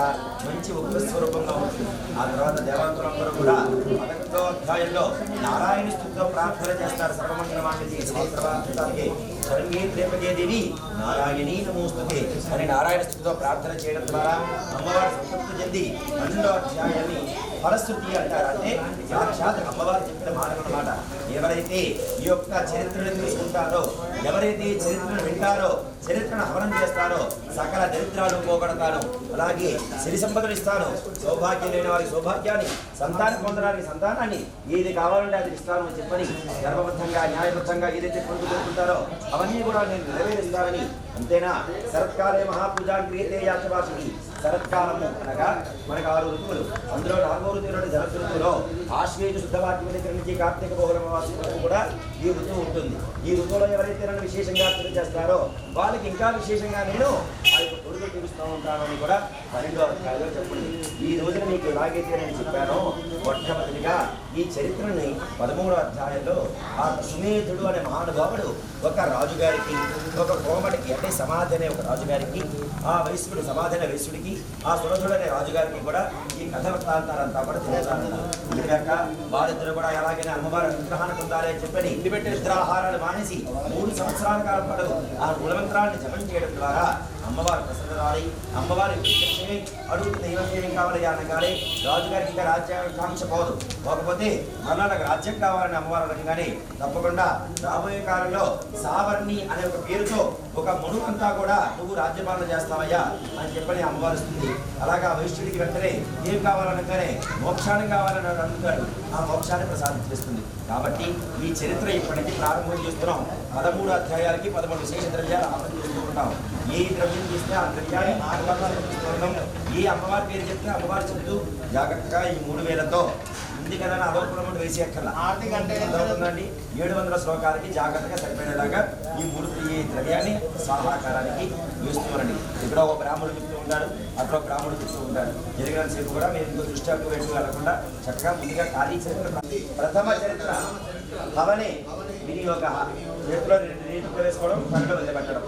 మంచి ఉగ్ర స్వరూపంగా ఉంటుంది. ఆ తర్వాత దేవతలందరూ కూడా 11వ అధ్యాయంలో నారాయణ స్తుతితో ప్రార్థన చేస్తారు. సర్వమంగళమాంగళ్యే శివే సర్వార్థసాధకే శరణ్యే త్ర్యంబకే దేవి నారాయణీ నమోస్తుతే అని నారాయణ స్తుతితో ప్రార్థన చేయడం ద్వారా అమ్మవారి సంతృప్తి చెంది 12వ అధ్యాయాన్ని ఫలశ్రుతి అంటారు. అంటే సాక్షాత్ అమ్మవారు చెప్పిన మాటలు అన్నమాట. ఎవరైతే ఈ యొక్క చరిత్రను తీసుకుంటారో, ఎవరైతే చరిత్రను వింటారో, చరిత్రను హవనం చేస్తారో సకల దరిద్రాలు పోగొడతాను, అలాగే సిరి సంపదలు ఇస్తాను, సౌభాగ్యం లేని వారికి సౌభాగ్యాన్ని, సంతానం పొందడానికి సంతానాన్ని, ఏది కావాలంటే అది ఇస్తాను అని చెప్పని ధర్మబద్ధంగా న్యాయబద్ధంగా ఏదైతే పొందుకుంటారో అవన్నీ కూడా నేను నెరవేరుస్తానని. అంతేనా, శరత్కాలే మహాపూజా క్రియతే యాచవాసికి. శరత్కాలము అనగా మనకు 6 ఋతువులు, అందులో 4వ ఋతువులోని శరత్ ఋతువులో ఆశ్వేజ శుద్ధవాక్యం దగ్గర నుంచి కార్తీక పౌర్ణమాసి వరకు కూడా ఈ ఋతువు ఉంటుంది. ఈ ఋతువులో ఎవరైతే నన్ను విశేషంగా అర్చన చేస్తారో వాళ్ళకి ఇంకా విశేషంగా నేను ఆ యొక్క కొడుకు చూపిస్తూ ఉంటాను అని కూడా 12వ అధ్యాయంలో చెప్పండి. ఈ రోజున మీకు ఎలాగైతే నేను చెప్పానో మొట్టమొదటిగా ఈ చరిత్రని 13వ అధ్యాయంలో ఆ సుమేధుడు అనే మహానుభావుడు ఒక రాజుగారికి, ఒక కోమటికి అంటే సమాధి అనే ఒక రాజుగారికి, ఆ వైశ్యుడు సమాధి అనే వైశ్యుడికి, ఆ సురధుడు అనే రాజుగారికి కూడా ఈ కథ వృత్తాంతాలంతా కూడా తెలియజేస్తారు. ఎందుకంటే వారిద్దరు కూడా ఎలాగైనా అమ్మవారి విగ్రహాన్ని పొందాలి అని చెప్పని నిద్రాహారాలు మానేసి 3 సంవత్సరాల కాలం పాటు ఆ మూలమంత్రాన్ని జపం చేయడం ద్వారా అమ్మవారు ప్రసన్నరాలి, అమ్మవారి అడుగు దైవం ఏం కావాలి అనగానే రాజుగారికి ఇంకా రాజ్యాకాంక్ష పోదు, పోకపోతే మళ్ళా నాకు రాజ్యం కావాలని అమ్మవారు అనగానే తప్పకుండా రాబోయే కాలంలో సావర్ణి అనే ఒక పేరుతో ఒక మను అంతా కూడా నువ్వు రాజ్యపాలన చేస్తావయ్యా అని చెప్పని అమ్మవారు ఇస్తుంది. అలాగా వైశ్యుడికి వెంటనే ఏం కావాలనగానే మోక్షాన్ని కావాలని అడుగుతాడు, ఆ మోక్షాన్ని ప్రసాదించేస్తుంది. కాబట్టి ఈ చరిత్ర ఇప్పటికీ ప్రారంభం చేస్తున్నాం. 13 అధ్యాయాలకి 13 విశేష ద్రవ్యాలు ఆపణ చేస్తూ ఉంటాం. ఏ ద్రవ్యం చేస్తే ఆ ద్రవ్యాన్ని ఆహ్వానం, ఏ అమ్మవారి పేరు చెప్తే అమ్మవారి చెప్తూ జాగ్రత్తగా ఈ 3000తో ఉంది కదా అదొక వేసి ఎక్కర్లా అవుతుందండి. 700 శ్లోకాలకి జాగ్రత్తగా సరిపోయేలాగా ఈ ద్రవ్యాన్ని స్వాహాకారానికి వేస్తున్నారండి. ఇక్కడ ఒక బ్రాహ్మణుడు చెప్తూ ఉంటాడు, అక్కడ ఒక బ్రాహ్మణుడు చెప్తూ ఉంటాడు. జరిగిన సేపు కూడా మీరు ఇంకో దృష్టి వెంటూ వెళ్ళకుండా చక్కగా ముందుగా ఖాళీ చరిత్ర ప్రథమ చరిత్ర హవనే వినియోగ చేతిలో 2 నీళ్ళు వేసుకోవడం, పన్నెండు వదిలిపెట్టడం.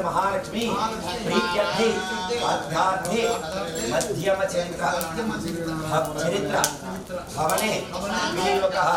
महालक्ष्मी प्रीत्यर्थी अध्यात्मे मध्यम चरित्र भवने विनियोगः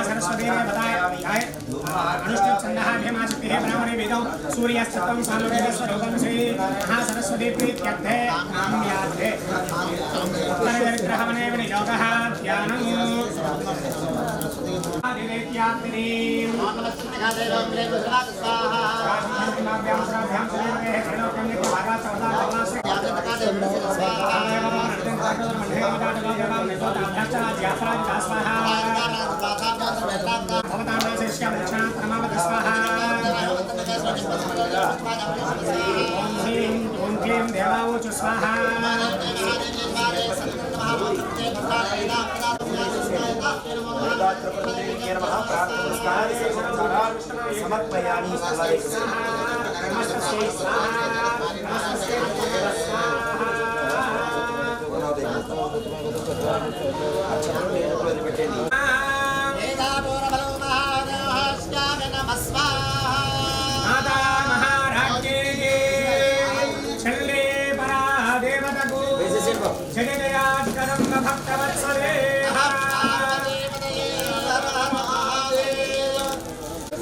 सरस्वती मध्ये ब्राह्मणे वेदौ सूर्यस्तत्वं सानुवेदस्वरूपं श्री महासरस्वती प्रीत्यर्थे काम्यार्थे उत्तरदरिद्रहवने विनियोगः ध्यानम् आदिदेत्यात्मिनीं देवावोचु स्वाहा समर्पयामि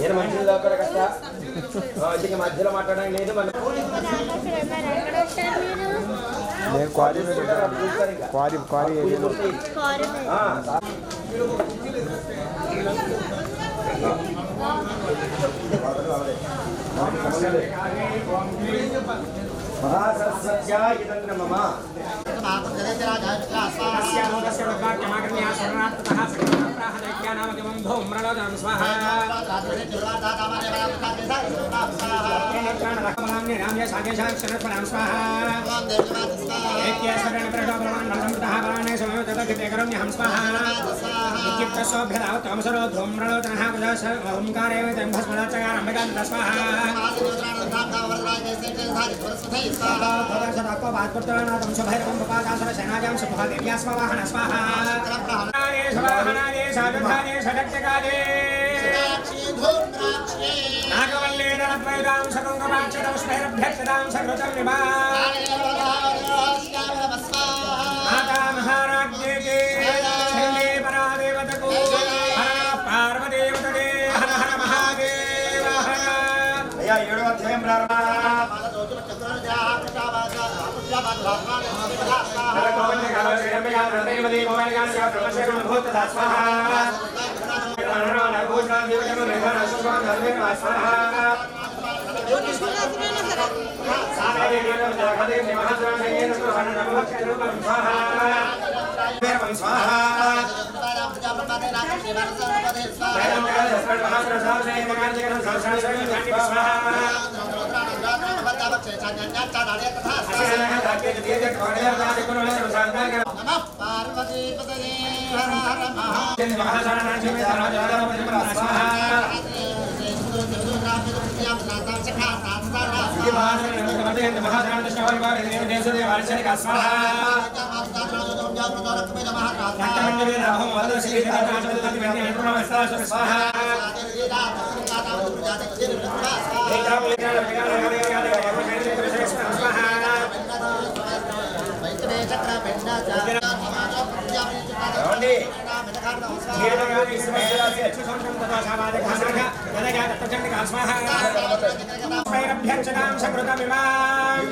నేను మధ్యలో అక్కడ కష్ట ఇంటికి మధ్యలో మాట్లాడడం లేదు మన నేను క్వారీ క్వారీ महासरस्वत्याय इदं मम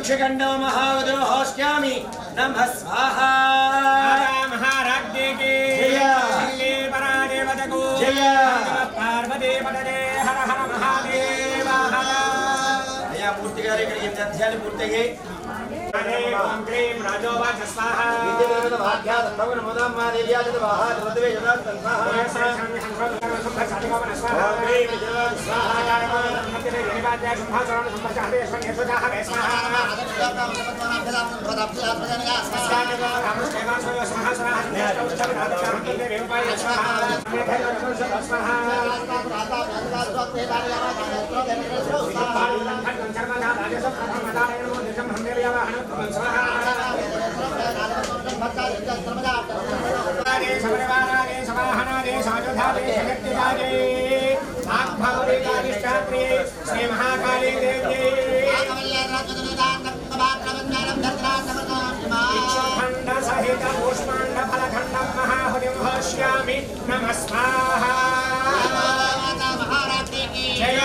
भिक्षुकण्डो महावदोहोष्यामि नमः स्वाहा महाराज्ञे के जय परादेवतको जय पार्वती पतये हर हर महादेव अया मूर्ति गारे करिए अध्याय मूर्ति के ओम क्रीम राजोवाच स्वाहा विद्येन भाग्यात् भवन मोदम महादेव्या च स्वाहा ऋतवे जनात् स्वाहा ओम क्रीम जनात् स्वाहा नमते देवाद्या संभाषण संभाषणे संयशोदाः स्वाहा श्री महाकाली देवी खंड सहित पुष्पांड फलखंडं महाहुतिं हर्ष्यामि नमः स्वाहा जय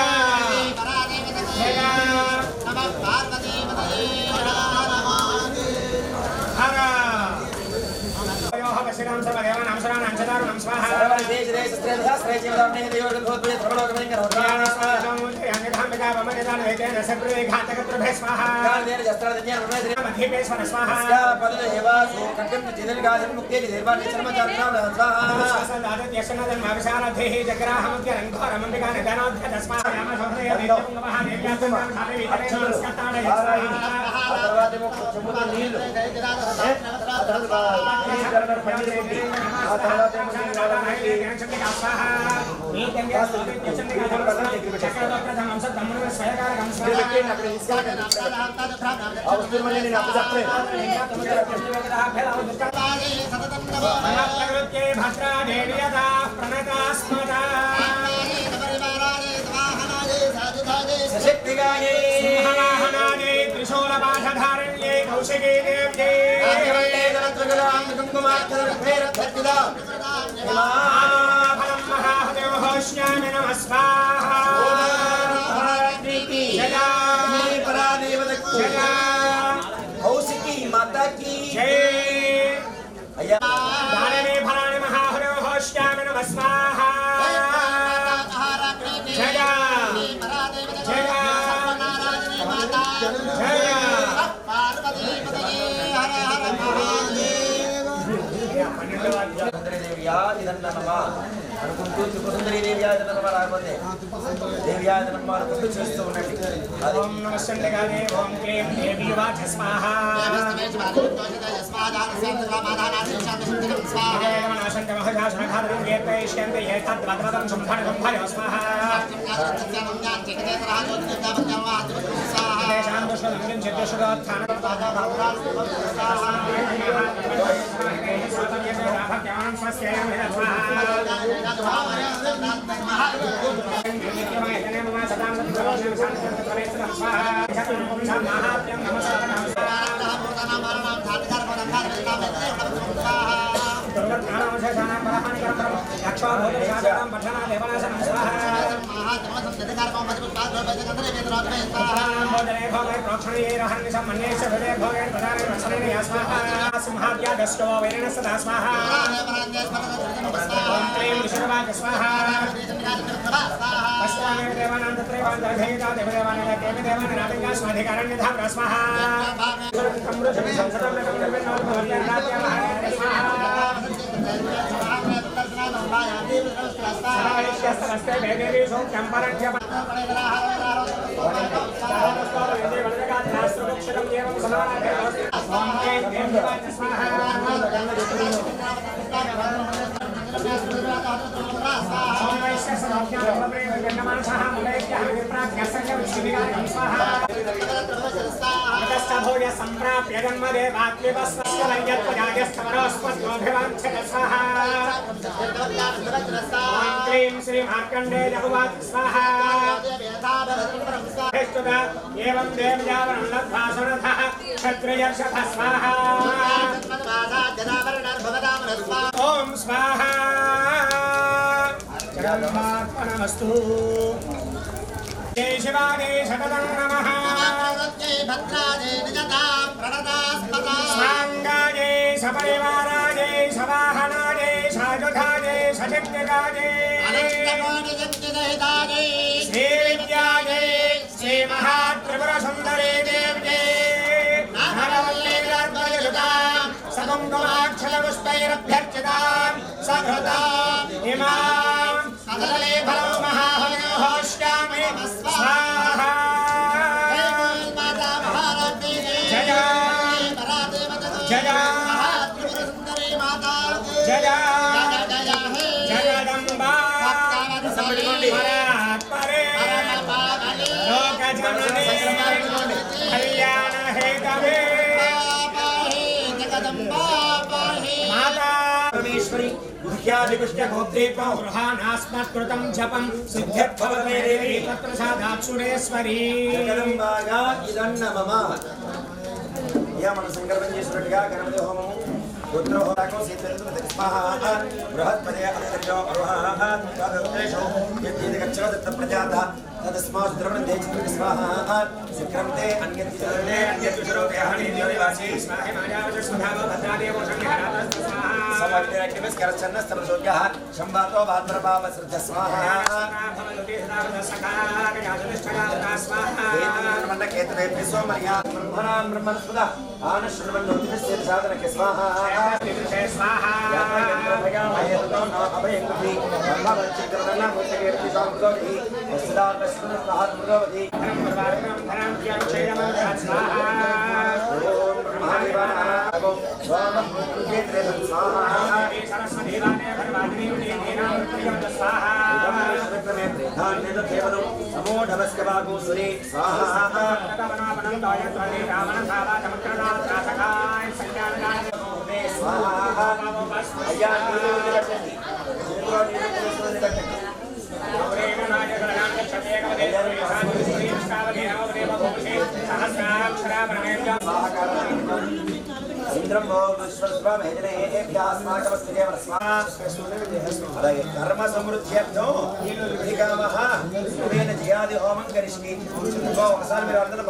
दारुणं स्वाहा सर्वदेश देश श्रेष्ठ श्रेष्ठ जीवदाने देवों भूतपूर्व सर्वलोकमें करोड़ियाँ स्वाहा अंगधामिका वमनिदान वेदेन सर्वे घातकत्रभे स्वाहा कालदेव जस्त्रादिन्या रुणेद्रे मध्यपेश्वर स्वाहा स्या पददेवा सुकट्टं जिदलगाजं मुक्ते जिदेवा निचर्मचारिणां स्वाहा शासनादत यशनदन माविशारधेहि जग्राहमद्यरङ्घोरमम्बिका निधनोद्धत स्वाहा यामशोधय देवंगमः देव्यासं नामधारे वितरे नमस्कारताडय स्वाहा తర్వాత చెముత నీళ్ళు ఆ తర్వాత त्रिशूलपाठधारण्ये कौशिकी देव्ये फलं महादेवोष्यामि नमः स्वाहा कौशिकी माता की जय अय्या धारणे फलानि महादेवोष्यामि नमः स्वाहा जय जय అనుకుంటూ త్రిపురసుందరి దేవ్యాదనమ రాకపోతే దేవ్యాదనమ అనుకుంటూ చేస్తూ ఉండండి ఓం నమః శంకరాయ ఓం క్లీం దేవీ వాచ స్వాహా संप्राप्य जन्मदेवाग्निवस्वस्वभिवाञ्छित श्री मार्कण्डेय उवाच स्वाहा एवं देवयावरणं लब्धासुरथः क्षत्रियर्षभः स्वाहा ओम स्वाहा जगन्मार्पणमस्तु जय शिवाय शततं नमः स्वांगाय सपरिवाराय सवाहनाय साजुधाय सचित्तकाय श्री विद्याय श्री महात्रिपुरसुन्दरी देव्ये नरवल्लीर्द्वयसुतां सकुङ्कुमाक्षरपुष्पैरभ्यर्चितां सघृताम् इमां सकले फलं महाहविर्होष्यामि स्वाहा जय जय जगदम्बा परात्परे लोकजननी कल्याण हेतवे माता परमेश्वरी गृहानास्मत्कृतं जपं सिद्ध्यर्थवते देवी तत्र साक्षुरेश्वरी జగదంబాగా ఇదన్నమమ యా మన సంకల్పం చేసినట్టుగా గణపతి హోమము రుద్రహోమం సీతలతో స్వాహ బృహత్పదే అతర్యో అర్వహ తదోదేశో యతీత గచ్చవదత్త ప్రజాత తదస్మాత్ ద్రవణ దేచిత స్వాహ శుక్రంతే అన్యత్యతే అన్యత్యరోపే హని దేవవాసి స్వాహ మాయావజ స్వధావ భద్రాదేవ సంఘరాత స్వాహ समग्रक्टिविस् करचन्नस्तमसोऽयः शम्भातो भाद्रभावसृज स्वाहा केतुरेभ्यः सोमर्या ब्रह्मणां ब्रह्मणस्पदा आनश्रवन्नोतिस्य साधनके स्वाहा स्वाहा यात्रयन्त्रभयामयतो न अभयङ्गति ब्रह्मवच्चिकरणं मुक्तकेर्ति साम्प्रति वस्त्रात्मस्मृतहात्मृतवति स्वाहा ओम ब्रह्मदेवाय स्वाहा स्वाहा सरस्वतीवाने भगवानी स्वाहा नमो नमस्कवागो सुरे स्वाहा स्वाहा इंद्रम कर्म समृद्ध्यर्थो अधिकामः सुमेन जयादि होमं करिष्ये ఒకసారి మీరు అందరూ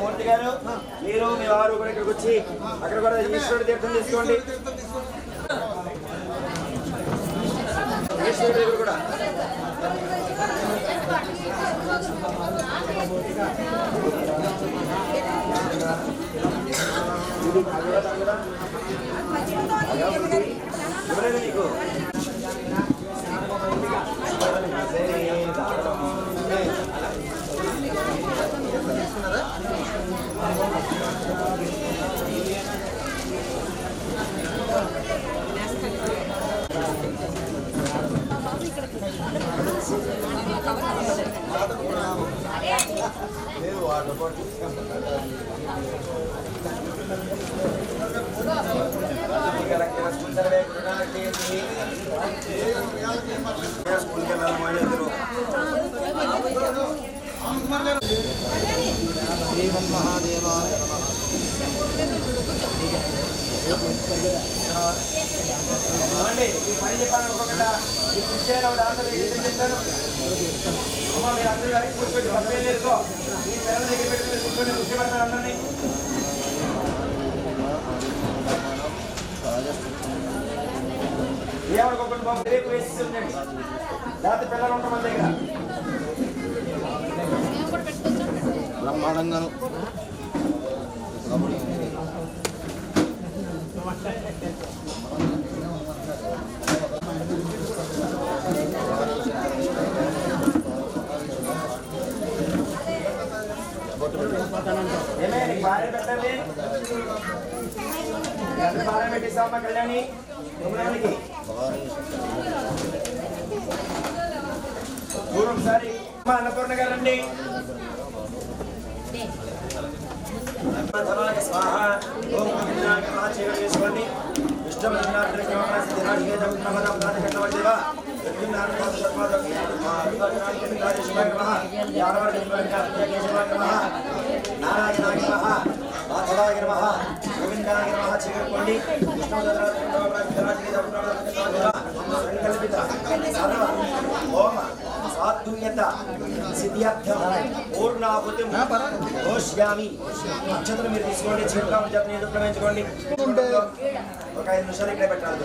మూర్తి గారు మీరు మీ వారు కూడా ఇక్కడికి వచ్చి అక్కడ కూడా ఈశ్వరుడి తీర్థం తీసుకోండి. ఈశ్వరుడి దగ్గర కూడా నీకు ఈ పని చెప్పాను అనుకోకుండా ఈ కృషి చేయాలి ఆంధ్ర చెప్తాను అమ్మ మీరు అందరూ కలిసి కూర్చోండి తప్పేం లేదు ఈ పిల్లల దగ్గర పెట్టి మీరు కూర్చొని కృషి పడతారు అందరినీ ఏమనుకోకుండా బాబు రేపు వేసి ఉండండి లేకపోతే పిల్లలు ఉంటాం మన దగ్గర బ్రహ్మాండంగాను ఏమే భార్య పెట్టండి భార్య పెట్టిస్తామా కళ్యాణి తొమ్మిదికి దూరం ఒకసారి అన్నపూర్ణ గారండి స్వాహ ఓం చేసుకోండి ఇష్టం నారాయణాయ నమః మాధవాయ నమః గోవిందాయ నమః చేరుకోండి సంకల్పిత సర్వ ఓం సాత్తుల్యత సిద్ధ్యర్థం పూర్ణాహుతి దోష్యామి అక్షతలు మీరు తీసుకోండి చేతులు జపని ఉపయోగించుకోండి ఒక 5 నిమిషాలు ఇక్కడ పెట్టాలి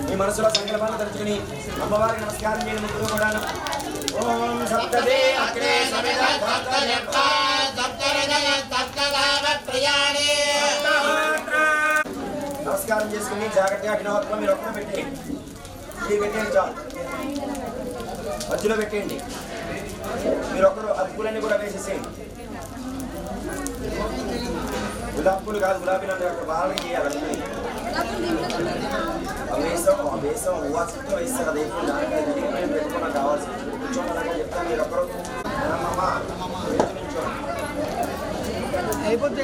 మీ మనసులో సంకల్పాన్ని తలుచుకుని అమ్మవారికి నమస్కారం చేయడం ముగ్గురు కూడా ఓం సప్తదే అగ్రే సమిత నమస్కారం చేసుకుని జాగ్రత్తగా అగ్నిహోత్రం మీరు ఒక్కరు పెట్టేయండి ఇది పెట్టేయండి చాలు మధ్యలో పెట్టేయండి మీరు ఒకరు అతుకులన్నీ కూడా వేసేసేయండి గులాబీ పూలు కాదు గులాబీ అంటే అక్కడ బాగా చేయాలి వేసాం ఊహాసంతో వేస్తారు అది మేము పెట్టుకున్నా కావాల్సి కూర్చోమని చెప్తాను మీరు ఒకరు అయిపోతే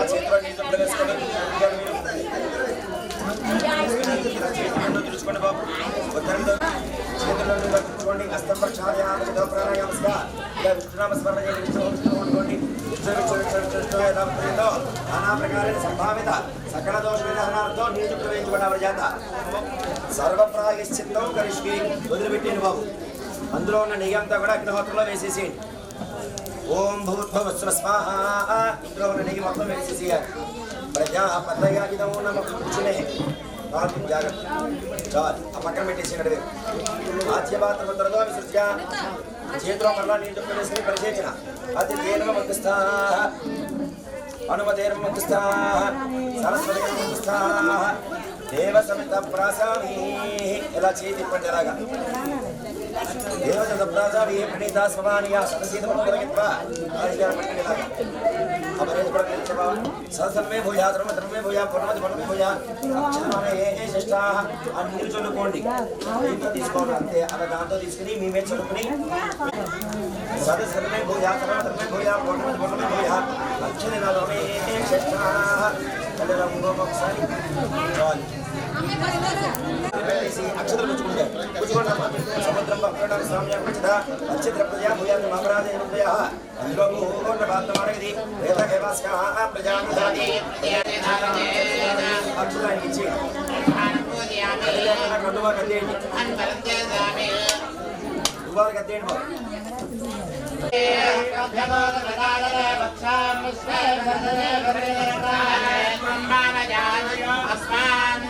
చేతిలో నీళ్ళు వేసుకోండి చూసుకోండి బాబు చేతుల్లో కూర్చోండి హస్తం ప్రక్షాళయామ ప్రాణాయామస్గా విష్ణునామ స్మరణ చేసుకోండి నానా ప్రకారైన సంభావిత సకల దోష విధానాలతో నీళ్లు ప్రవేశించబడిన చేత సర్వప్రాయశ్చిత్తం కలిసి వదిలిపెట్టేయండి బాబు అందులో ఉన్న నెయ్యి అంతా కూడా అగ్నిహోత్రంలో వేసేసేయండి ఓం భూర్భువస్వ స్వాహ ఇందులో ఉన్న నెయ్యి మొత్తం వేసేసేయాలి ప్రజాపతయాగిదం నమ కూర్చునే జాగ్రత్త చాలు ఆ పక్కన పెట్టేసి ఆద్యపాత్రతో విసృజ్య చేతిలో మరలా నీళ్ళు వేసుకుని పరిచేసిన అతిథేనమ మధ్యస్థ అనుమతేనమ మధ్యస్థ సరస్వతి మధ్యస్థ దేవ సమిత ప్రాసామి ఇలా చేతి ఇప్పటి ఎలాగా దేవత ప్రాసామి ప్రణీత స్వమానియా సదసీత పట్టుకోగలిగిత్వా अपरेज पर कृच्छवा ससन्मे भूया धर्मे भूया पूर्णमति पूर्णमे भूया అక్షరమే ఏ శ్రేష్ఠాః అన్ని చదువుకోండి ఇంత తీసుకోండి అంతే అలా దాంతో తీసుకుని మీ మీద చదువుకుని సదసన్మే భూయా ధర్మే భూయా పూర్ణమతి పూర్ణమే భూయా అక్షరమే ఏ శ్రేష్ఠాః కలరంగో ఒకసారి చాలు అక్షరం పుచ్చుకుంటే సముద్రం పక్కన స్వామ్యం పుచ్చుదా అక్షర ప్రజా భూయా మమరాజ భూయా అందులో పూర్ణ భారతమానది వేద కేవాస్కాః ప్రజాముదాది అక్షరానికి ఇచ్చి కండువా కట్టేయండి దుబారు కట్టేయండి బాబు అస్మాన్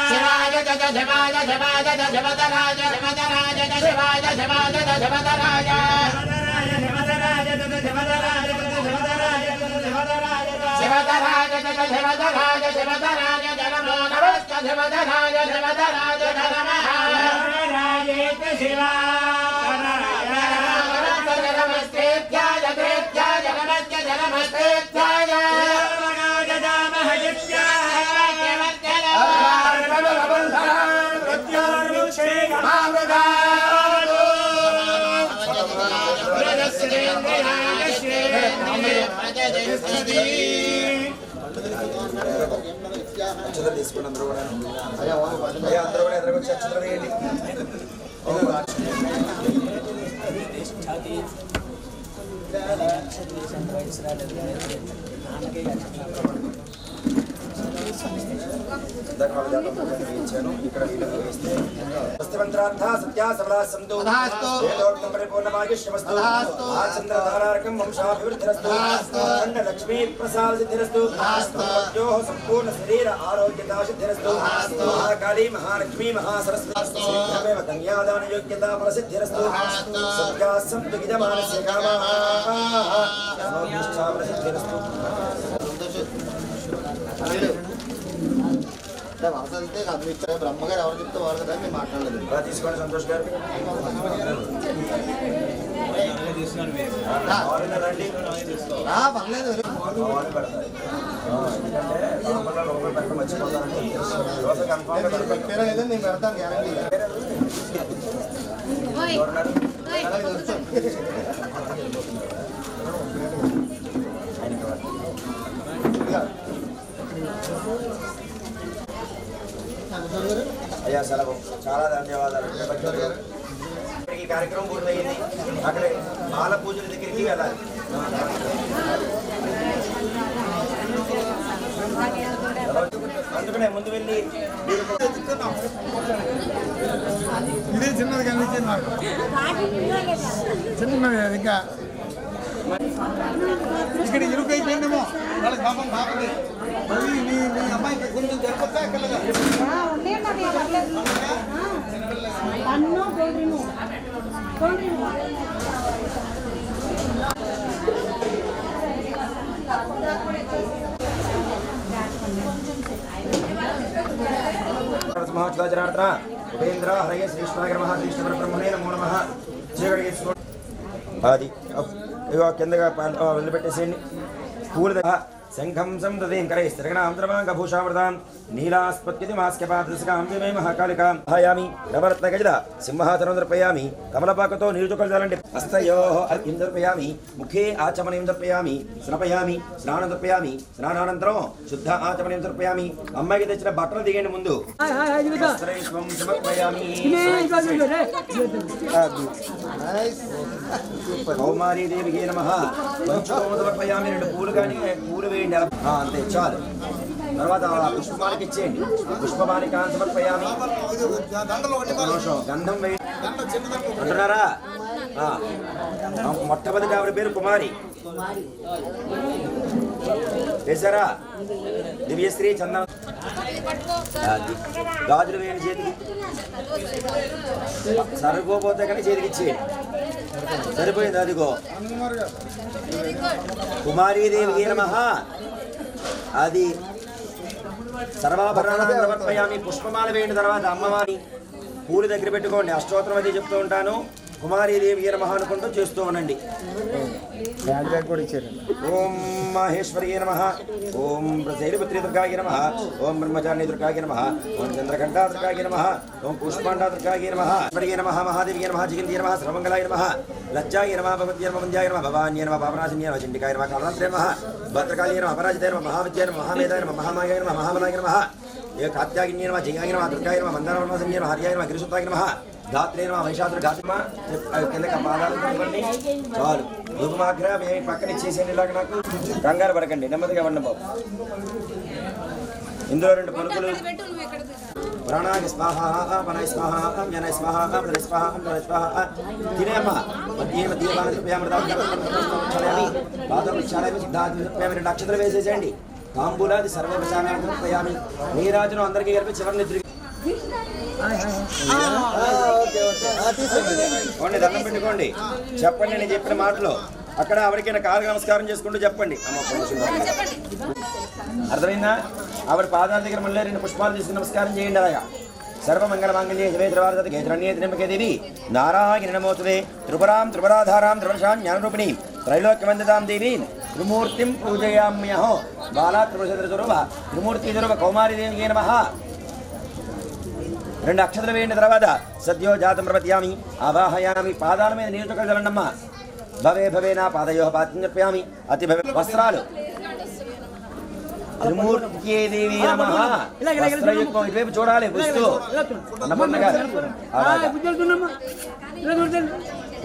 शिवाय అక్షతలు తీసుకోండి అందరూ కూడా. అయ్యా అందరూ కూడా ఎదురుకొచ్చి అక్షతలు వేయండి. ఇక్కడ సత్యా సబలా సంతు వేదోక్తం పరిపూర్ణమాయుష్యమస్తు ఆచంద్రధారారకం వంశాభివృద్ధిరస్తు అఖండ లక్ష్మీ ప్రసాద సిద్ధిరస్తు భక్త్యోః సంపూర్ణ శరీర ఆరోగ్యతా సిద్ధిరస్తు మహాకాళీ మహాలక్ష్మీ మహాసరస్వతి శీఘ్రమేవ కన్యాదాన యోగ్యతా ఫలసిద్ధిరస్తు సత్యా సంతు గిజమానస్య కామాః సమోభిష్టాం సిద్ధిరస్తు. వాసంతే అది ఇక్కడ బ్రహ్మగారు ఎవరు చెప్తే వాళ్ళు కదా మేము మాట్లాడలేదు. అలా తీసుకోండి సంతోష్ గారు. రండి పర్లేదు చెప్పారా లేదా నేను పెడతాను గ్యారంటీ. అయ్యా సెలవు. చాలా ధన్యవాదాలు. ఈ కార్యక్రమం పూర్తయింది. అక్కడ బాల పూజల దగ్గరికి వెళ్ళాలి. అందుకనే ముందు వెళ్ళి ఇదే చిన్నది కనిపించింది నాకు, చిన్నది అది ఇంకా ఇక్కడ ఇరుకైపోయిందేమో వాళ్ళకి పాపం కాకపోతే మళ్ళీ మీ అమ్మాయికి కొంచెం జరపచ్చా ఎక్కడగా మహాత్వాచరార్థ ఉపేంద్ర హరయ శ్రీష్ణాయ నమః శ్రీష్ణ బ్రహ్మణే నమో నమః. అది ఇగో కిందగా వదిలిపెట్టేసేయండి. పూల శంఖం సందీం కరై స్థిరగణాంతరమాంగభూషావృతాం నీలాస్పత్యతి మాస్క్యపాదృశకాం మే మహాకాళికాం హయామి నవరత్న గజద సింహాసనం దర్పయామి కమలపాకతో నీరుచుకలు చాలండి. హస్తయోః అర్ఘ్యం దర్పయామి ముఖే ఆచమనీయం దర్పయామి స్నపయామి స్నానం దర్పయామి స్నానానంతరం శుద్ధ ఆచమనీయం దర్పయామి. అమ్మాయికి తెచ్చిన బట్టలు దిగండి ముందు. వస్త్రైష్వం సమర్పయామి. కౌమారీ దేవికి నమః. పంచకోమ సమర్పయామి. 2 పూలు కానీ పూలు వేయండి. అంతే చాలు. తర్వాత పుష్పమాలిక ఇచ్చేయండి. పుష్పమాలికాన్ని సమర్పయామి. గంధం వేయండి అంటున్నారా? మొట్టమొదటి ఆవిడ పేరు కుమారి వేశారా? దివ్యశ్రీ చందన గాజులు వేయండి చేతికి. సరిపోతే కానీ చేతికి ఇచ్చేయండి. సరిపోయింది. అదిగో కుమారీదేవి నమః. అది సర్వాభరణాన్ని సమర్పయామి. పుష్పమాల వేయండి. తర్వాత అమ్మవారి పూలు దగ్గర పెట్టుకోండి. అష్టోత్తరం అది చెప్తూ ఉంటాను. కుమారీదేవి నమః అనుకుంటూ చేస్తూ ఉండండి. ఓం మహేశ్వర్యే నమః. ఓం శైలపుత్రి దుర్గాయ నమః. ఓం బ్రహ్మచారిణి దుర్గాయ నమః. ఓం చంద్రఘంటా దుర్గాయ నమః. ఓం పుష్పాండా దుర్గాయ నమః. ఈశ్వర్యే నమః. మహాదేవ్యే నమః. జిగంధ్యే నమః. సర్వమంగళాయ నమః. లజ్జాయ నమః. భగవత్యే నమః. వంద్యాయ నమః. భవాన్యే నమః. పాపనాశిన్యే నమః. చండికాయ నమః. కాళరాత్రే నమః. భద్రకాళియే నమః. అపరాజితాయ నమః. మహావిద్యాయ నమః. మహామేధాయ నమః. మహామాయాయ నమః. మహాబలాయ నమః. ఏ కాత్యాగిన్యే నమః. జయాయ నమః. దుర్గాయ నమః. మందారవనవాసిన్యే నమః. హర్యాయ నమః. గిరిసుతాయ నమః. గాత్రే నమః. మహిషాసుర గాత్రమ కిందకి పాదాలు ఇవ్వండి. చాలు. ధూపమాగ్ర మీ పక్కన ఇచ్చేసేయండి. ఇలాగ నాకు కంగారు పడకండి. నెమ్మదిగా ఇవ్వండి బాబు. ఇందులో 2 పలుకులు ప్రాణాయ స్వాహ వనయ స్వాహ జనయ స్వాహ ప్రజయ స్వాహ ప్రజయ స్వాహ. తినేమ్మా. మధ్య మధ్య పాదయామి సిద్ధాత్మ 2 అక్షతలు వేసేసేయండి. తాంబూలాది సర్వోపచారాన్ని నీరాజును అందరికీ కలిపి చివరి నిద్ర దండం పెట్టుకోండి. చెప్పండి నేను చెప్పిన మాటలో. అక్కడ ఆవిడకైనా కాలు నమస్కారం చేసుకుంటూ చెప్పండి. అర్థమైందా? ఆవిడ పాదాల దగ్గర మళ్ళీ 2 పుష్పాలు తీసుకుని నమస్కారం చేయండి. అలాగా సర్వమంగళ మాంగళ్యే శివే త్రివారదతే కేతరణ్యే త్ర్యంబకే దేవి నారాయణి నమోస్తుతే త్రిపురాం త్రిపురాధారాం త్రివర్షాం జ్ఞానరూపిణీం త్రైలోక్యవందితాం దేవీం త్రిమూర్తిం పూజయామ్యహో బాలా త్రిపురస్వరూప త్రిమూర్తి స్వరూప కౌమారి దేవియే నమః. 2 అక్షతలు వేయండి. తర్వాత సద్యో జాతం ప్రపత్యామి ఆవాహయామి. పాదాల మీద నీరు చుక్కలు చల్లండమ్మా. భవే భవేనా పాదయో పాత్యం చెప్పామి. అతి భవే వస్త్రాలు త్రిమూర్త్యే దేవి నమః. వస్త్రయుక్తం ఇటువైపు చూడాలి. వస్తూ అన్నపూర్ణ గారు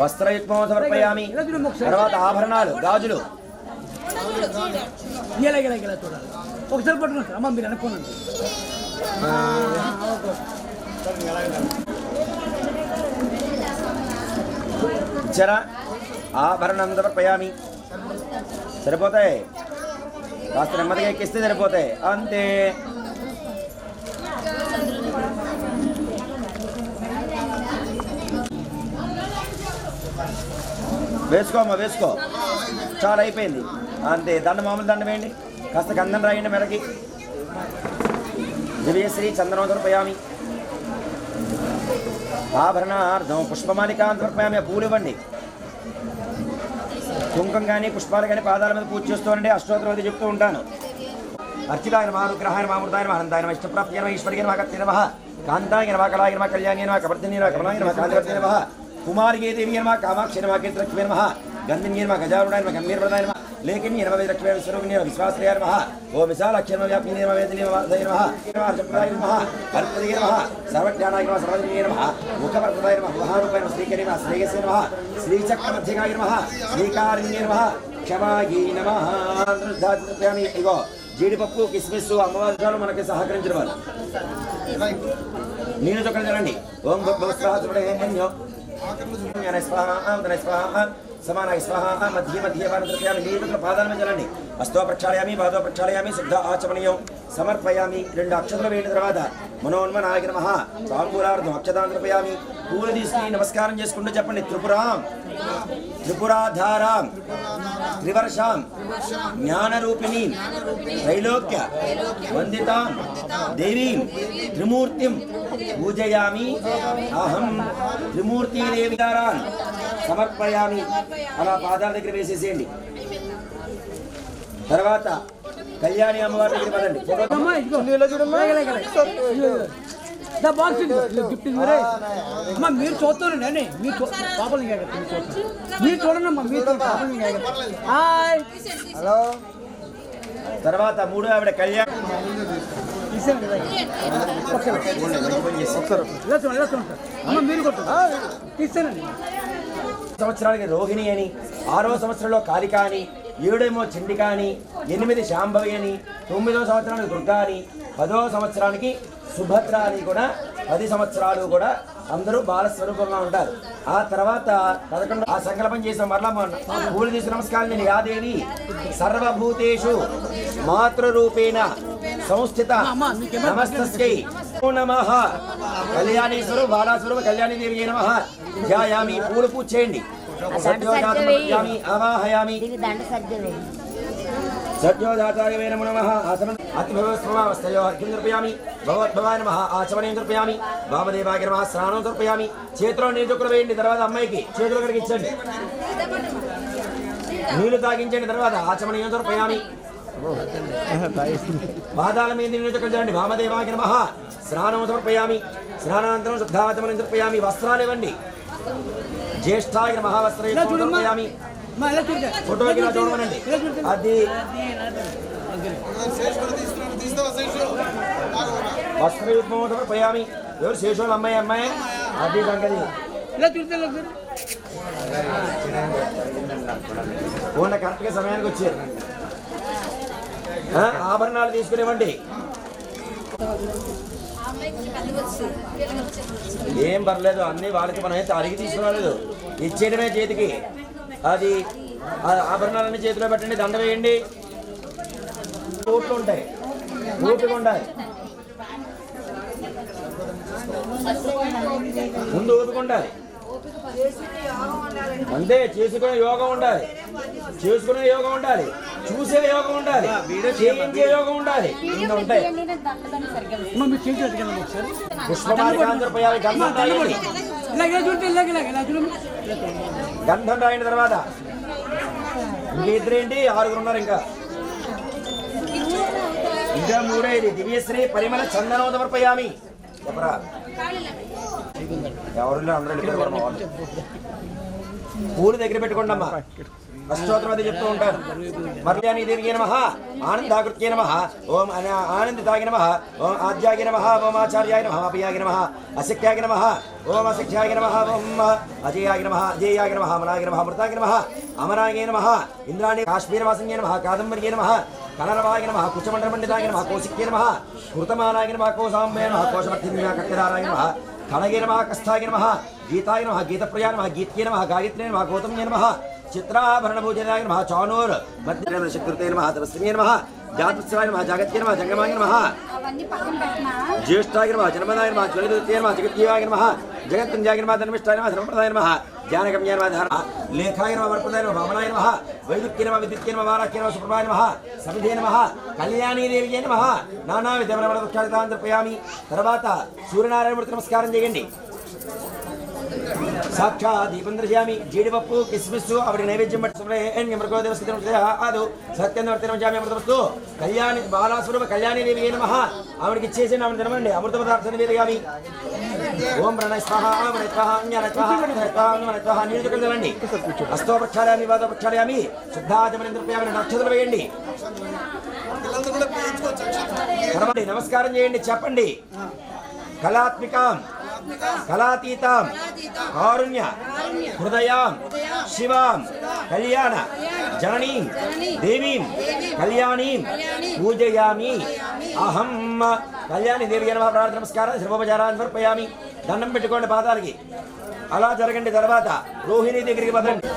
వస్త్రయుక్తం సమర్పయామి. తర్వాత ఆభరణాలు గాజులు ఒకసారి పట్టుకుంటారు అమ్మ మీరు అనుకోండి. ఇచ్చారా? ఆభరణం సమర్పయామి. సరిపోతాయి. కాస్త నెమ్మదిగా ఎక్కిస్తే సరిపోతాయి అంతే. వేసుకోమ్మా వేసుకో. చాలా అయిపోయింది అంతే. దండ మామూలు దండ వేయండి. కాస్త గంధం రాయండి మెడకి. దివ్యశ్రీ చందనం సమర్పయామి. ఆభరణార్థం పుష్పమాలికాం సమర్పయామి. పూలు ఇవ్వండి. కుంకం కానీ పుష్పాలు కానీ పాదాల మీద పూజ చేస్తూ ఉండండి. అష్టోత్తరం చెప్తూ ఉంటాను. అర్చితాయ నమః రుద్రాయ నమః అమృతాయ నమః అనంతాయ నమః ఇష్టప్రాప్తియ నమః ఈశ్వర్య నమః కత్తే నమః కాంతాయ నమః కళాయ నమః కళ్యాణ్య నమః కవర్ధన్య నమః కమలాయ నమః కాంతివర్ధన్య నమః కుమార్యే దేవి నమః కామాక్షి నమః కీర్తిలక్ష్మీ నమః గంధిన్య నమః గజారుడాయ నమః గంభీరప్రదాయ నమః లేఖన్య నమః విలక్ష్మీ స్వరూపిణ్య నమః విశ్వాశ్రయాయ నమః ఓం విశాలాక్షి నమః వ్యాపిన్య నమః వేదిన్య నమః వాసుదేవ నమః అర్చప్రదాయ నమః అర్పదయ నమః సర్వజ్ఞానాయ నమః సర్వజ్ఞాయ నమః ముఖవర్ధనాయ నమః మహారూపాయ నమః శ్రీకరి నమః శ్రీయస్య నమః శ్రీచక్రమధ్యగాయ నమః శ్రీకారిణ్య నమః క్షమాయే నమః. ఇగో జీడిపప్పు కిస్మిస్ అమ్మవారు మనకి సహకరించిన వారు. నీళ్ళు చొక్కలు తినండి. ఓం స్వాహ సమానాయ స్వాహ మధ్య మధ్య ద్రవ్యామి. నీళ్ళు పాదాల మీద చల్లండి. అస్తో ప్రక్షాళయామి పాదో ప్రక్షాళయామి శుద్ధ ఆచమనీయం సమర్పయామి. 2 అక్షతలు వేయిన తర్వాత మనోన్మనాయ నమః తాంబూలార్థం అక్షతాన్ని సమర్పయామి. పూలు తీసుకుని నమస్కారం చేసుకుంటూ చెప్పండి. త్రిపురాం త్రిపురాధారాం త్రివర్షాం జ్ఞానరూపిణీం త్రైలోక్య వందితాం దేవీం త్రిమూర్తిం పూజయామి. అహం త్రిమూర్తి దేవిదారాన్ సమర్పయామి. అలా పాదాల దగ్గర వేసేసేయండి. తర్వాత కళ్యాణి అమ్మవారి దగ్గర పదండి. అమ్మా మీరు చూస్తారండి. మీరు పాపలు మీరు చూడండి అమ్మా. మీరు హాయ్ హలో. తర్వాత 3వ ఆవిడ కళ్యాణి. అమ్మ మీరు తీస్తానండి. సంవత్సరానికి రోహిణి అని, 6వ సంవత్సరంలో కాళిక అని, 7ఏమో చండిక అని, 8 శాంభవి అని, 9వ సంవత్సరానికి దుర్గా అని, 10వ సంవత్సరానికి సుభద్ర అని కూడా 10 సంవత్సరాలు కూడా అందరూ బాలస్వరూపంగా ఉంటారు. ఆ తర్వాత 11 ఆ సంకల్పం చేసిన మరలా పూలు తీసి నమస్కారం. నేను యాదేవి సర్వభూతేషు మాతృరూపేణ సంస్థిత నమస్తస్యై నమః. కళ్యాణేశ్వరు బాలాస్వరూప కళ్యాణి దేవి నమః. ధ్యాయామి. పూలు పూజ చేయండి. సత్యోజాతయామి ఆవాహయామి. సత్యోజాతాయ నమో నమః. ఆసనం అతిభవస్వస్తయో అర్ఘ్యం సమర్పయామి. భగవద్భవాయ నమః ఆచమనీయం సమర్పయామి. వామదేవాయ నమః స్నానం సమర్పయామి. చేతిలో నీళ్ళు చుక్కలు వేయండి. తర్వాత అమ్మాయికి చేతులు కడిగించండి. నీళ్లు తాగించండి. తర్వాత ఆచమనీయం సమర్పయామి. పాదాల మీద నీళ్ళు చుక్కలు చల్లండి. వామదేవాయ నమః స్నానం సమర్పయామి. స్నానానంతరం శుద్ధాచమనం సమర్పయామి. వస్త్రాలు ఇవ్వండి. జ్యేష్ఠాయ నమః వస్త్రయుక్తం సమర్పయామి. ఫోటోకి చూడమనండి. అది వస్త్రయుగ్మం సమర్పయామి. ఎవరు శేషోళ్ళు అమ్మాయి అది సంగతి. పూర్ణ కరెక్ట్గా సమయానికి వచ్చారు. ఆభరణాలు తీసుకునేవ్వండి. ఏం పర్లేదు. అన్ని వాళ్ళకి మనం అయితే అడిగి తీసుకురాలేదు. ఇచ్చేయడమే చేతికి. అది ఆభరణాలన్నీ చేతిలో పెట్టండి. దండ వేయండి. ఓట్లు ఉంటాయి. ఓట్లు ఉండాలి. ముందు ఊపుకుండాలి. అంతే, చేసుకునే యోగం ఉండాలి, చేసుకునే యోగం ఉండాలి, చూసే యోగం ఉండాలి, చేయించే యోగం ఉండాలి. ఇన్ని ఉంటాయి. పుష్పమాలికాంధ్రపయాలి గంధం రాయండి. గంధం రాయిన తర్వాత ఇంకిద్దరేంటి, 6 ఉన్నారు. ఇంకా 3 ఇది దివ్యశ్రీ పరిమళ చందనోదమర్పయామి. చెప్పరా ఎవరు అందరూ పూలు దగ్గర పెట్టుకోండి అమ్మా. అష్టోత్తరం అది చెప్తూ ఉంటారు. మర్యాని దేవిగే నమః, ఆనందాకృత్యే నమః, ఓం ఆనందితాయ నమః, ఓం ఆద్యాయ నమః, ఓం ఆచార్యాయ నమః, అపయాయ నమః, అశక్యాయ నమః, ఓం అశక్యాయ నమః, ఓం అజయాయ నమః, అజేయాయ నమః, అమరాయ నమః, అమృతాయ నమః, అమరాయ నమః, ఇంద్రాణి కాశ్మీరవాసిన్యే నమః, కాదంబర్యే నమః, కనరవాయ నమః, కుచమండలపండితాయ నమః, కౌశిక్యే నమః, కృతమానాయ నమః, కోసాంబే నమః, కోశవర్ధిన్యా కట్టిదారాయ నమః, ఖణగే నమః, కస్థాయ నమః, గీతాయ నమః, గీతప్రియాయ నమః, గీత్యే నమః, గాయత్రే నమః, గౌతమ్యే నమః, చిత్రాభరణభూజనాయ నమః, చానూర్ మధ్యశక్తితే నమః, తపస్వినే నమః, జాతస్వాయ నమః, జాగత్యే నమః, జంగమాయ నమః, జ్యేష్ఠాయ నమః, జన్మదాయ నమః, జ్వలితే నమః, జగద్జీవాయ నమః, జగత్తంజాయ నమః, ధర్మిష్ఠాయ నమః, ధర్మప్రదాయ నమః, జ్ఞానగమ్యాయ నమః, ధర్మ లేఖాయ నమః, వరప్రదాయ నమః, వామనాయ నమః, వైదుక్య నమః, విద్యుత్య నమః, వారాఖ్య నమః, సుప్రభాయ నమః, సమిధే నమః, కళ్యాణీ దేవియే నమః, నానావిధ దుఃఖాలితాంధ్రపయామి. తర్వాత సూర్యనారాయణమూర్తి నమస్కారం చేయండి. సాక్షా దీపం దర్శయామి. జీడిపప్పు, కిస్మిస్ ఆవిడ నైవేద్యం పట్టి మృగోదేవస్థితం ఆదు సత్యంవర్తనం అమృతమస్తు. కళ్యాణి బాలాస్వరూప కళ్యాణి దేవి ఏ నమః, ఆవిడకి ఇచ్చేసి ఆవిడ తినమండి. అమృత పదార్థం నివేదయామి. ఓం ప్రణయ స్వాహ, ప్రణయ స్వాహ, జ్ఞాన స్వాహ, ప్రణయ స్వాహ. నీళ్ళు కదండి. హస్తో ప్రక్షాళయామి, వాదో ప్రక్షాళయామి. శుద్ధాచమనేంద్రపయామి. నక్షత్రం వేయండి. నమస్కారం చేయండి. చెప్పండి. కళాత్మికాం, కళాతీతాం, కారుణ్య హృదయాం, శివాం, కళ్యాణ జననీం దేవీం కళ్యాణీం పూజయామి. అహం కళ్యాణి దేవి నమః. ప్రార్థన నమస్కారం శివోపచారాన్ని సమర్పయామి. దండం పెట్టుకోండి పాదాలకి. అలా జరగండి. తర్వాత రోహిణి దగ్గరికి పదండి.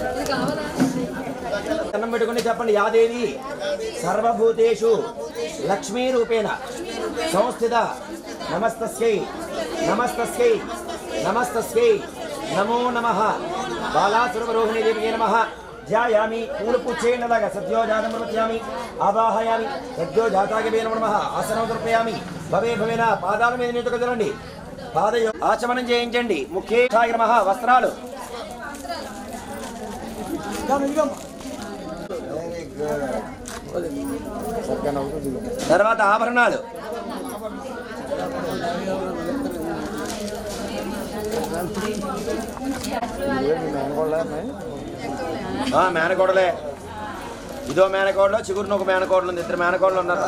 దండం పెట్టుకుని చెప్పండి. యాదేవి సర్వభూతేషు లక్ష్మీ రూపేణ సంస్థిత నమస్తస్యై నమస్తస్యై నమస్తస్యై నమో నమః. బాలాసురవరోహిణి దేవియే నమః. ధ్యాయామి. పూలు పూచేయండిలాగా. సద్యోజాతం ప్రవక్ష్యామి. ఆవాహయామి. సద్యోజాతాయ నమో నమః. ఆసనం సమర్పయామి. భవే భవేన. పాదాల మీద నీటికి కదలండి. పాదయో ఆచమనం చేయించండి. ముఖేషాయ నమః. వస్త్రాలు. తర్వాత ఆభరణాలు. మేనకోడలే. ఇదో మేనకోడలో, చిగురును ఒక మేనకోడలు ఉంది. 2 మేనకోడలు ఉన్నారు.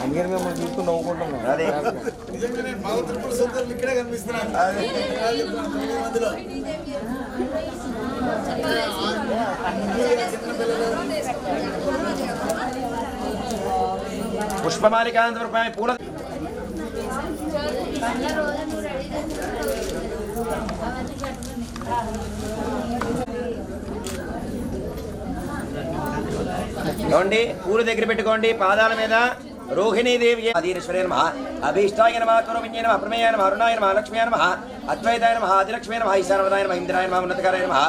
అందుకని మేము చూస్తూ నవ్వుకుంటున్నాం. అదే ఇక్కడే కనిపిస్తున్నాను. పుష్పమాలికాంతరూపాయ పూల ఏమండి, పూలు దగ్గర పెట్టుకోండి. పాదాల మీద రోహిణీ దేవి అధీనేశ్వరే నమః. అభీష్టాయ నమః, కరుణ్యే నమః, ప్రమేయాయ నమః, అరుణాయ నమః, లక్ష్మీయ నమః, అద్వైతాయ నమః, ఆదిలక్ష్మీ నమః, ఈశానవదాయ నమః, ఇంద్రాయ నమః, ఉన్నతకారాయ నమః,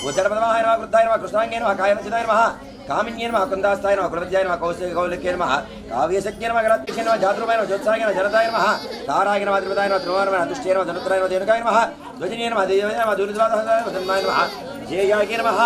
ఉత్తరపదమాయ నమః, వృద్ధాయ నమః, కృష్ణాంగే నమః, కాయవచితాయ నమః, కామిన్యే నమః, కుందాస్తాయ నమః, కులవిద్యాయ నమః, కౌశల్యే నమః, కావ్యశక్యే నమః, గణాత్మికే నమః, జాతరూపాయ నమః, జ్యోత్సాయ నమః, జనతాయ నమః, తారాయ నమః, త్రిపదాయ నమః, త్రిభువనాయ నమః, దుష్టే నమః, ధనుత్రాయ నమః, ధనుకాయ నమః, ధ్వజినే నమః, దేవాయ నమః, దూరద్వాదాయ నమః, జేయాయ నమః,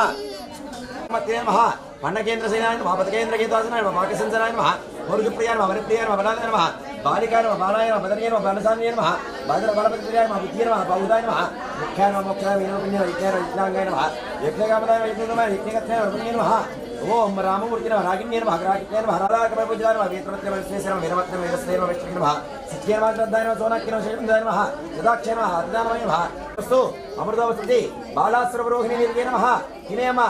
మత్తే నమః, పండకేంద్ర సేనాయ నమః, పతకేంద్ర గీతాసనాయ నమః, పాకసంసనాయ నమః, మరుజప్రియాయ నమః, వరప్రియాయ నమః, బలాయ నమః, బాలికాయ నమః, బాలాయ నమః, పదనీయ నమః, బాలసాన్య నమః, బాదర బలపతిప్రియాయ నమః, బుద్ధియ నమః, బాహుదాయ నమః, ముఖ్యాయ నమః, మోక్షాయ వినోపిన్య విజ్ఞాన విజ్ఞాంగాయ నమః, యజ్ఞకామదాయ యజ్ఞనమః, యజ్ఞకత్యాయ వరపుణ్య నమః, ఓం రామమూర్తి నమః, రాగిణ్య నమః, రాగిణ్య నమః, రాధాకపూజాయ నమః, వేత్రవత్య విశ్వేశ్వర నమః, వీరవత్య వీరశ్రేయ నమః, విష్ణు నమః, సత్య నమః, శ్రద్ధాయ నమః, సోనాఖ్య నమః, శైలందాయ నమః, సదాఖ్య నమః, అద్దానమయ నమః, వస్తు అమృతవసతి బాలాసురవరోహిణి దేవియే నమః. తినేయమ్మ.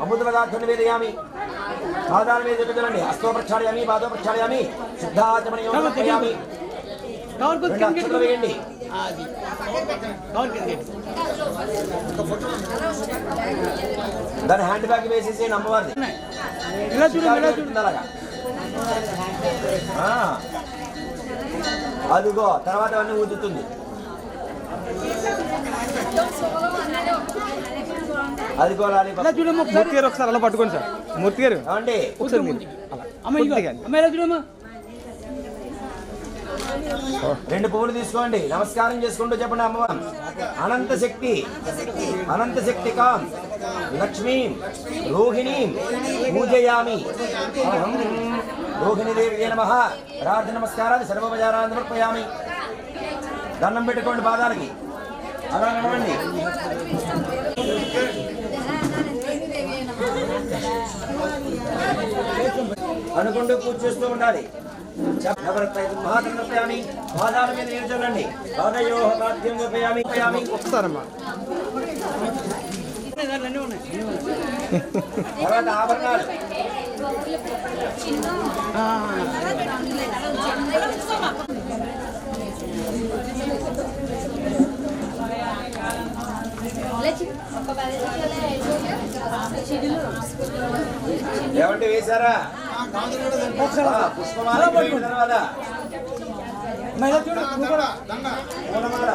అమృతపదార్థం నివేదయామి. పాదాల మీద చెప్పుదలండి. హస్తో ప్రక్షాళయామి, పాదో ప్రక్షాళయామి, శుద్ధాచమనయోగం సమర్పయామి. అక్షతలు వేయండి. దాని హ్యాండ్ బ్యాగ్ వేసేసి అమ్మవారిది అలాగా. అదిగో తర్వాత అవన్నీ ఊదుతుంది. అది కోలాలి మూర్తి గారు ఒకసారి అలా పట్టుకోండి సార్. మూర్తి గారు అండి ఒకసారి మీరు అలా. రెండు పువ్వులు తీసుకోండి, నమస్కారం చేసుకుంటూ చెప్పండి అమ్మవారు. అనంత శక్తి అనంత శక్తి కాం లక్ష్మీం రోహిణీం పూజయామి. రోహిణి దేవి నమః. ప్రార్థన నమస్కారాలు సర్వోపచారాన్ని సమర్పయామి. దండం పెట్టుకోండి పాదాలకి. అలా నడవండి. అనుకుంటూ పూజ చేస్తూ ఉండాలి. మహాత్మయామి. పాదాల మీద నీరు చల్లండి. పాదయో బాధ్యం ఉపయామి. ఒకసారమ్మా. తర్వాత ఆభరణాలు. ఏమంటే వేశారా? పుష్పమాల తర్వాత పూలమాల.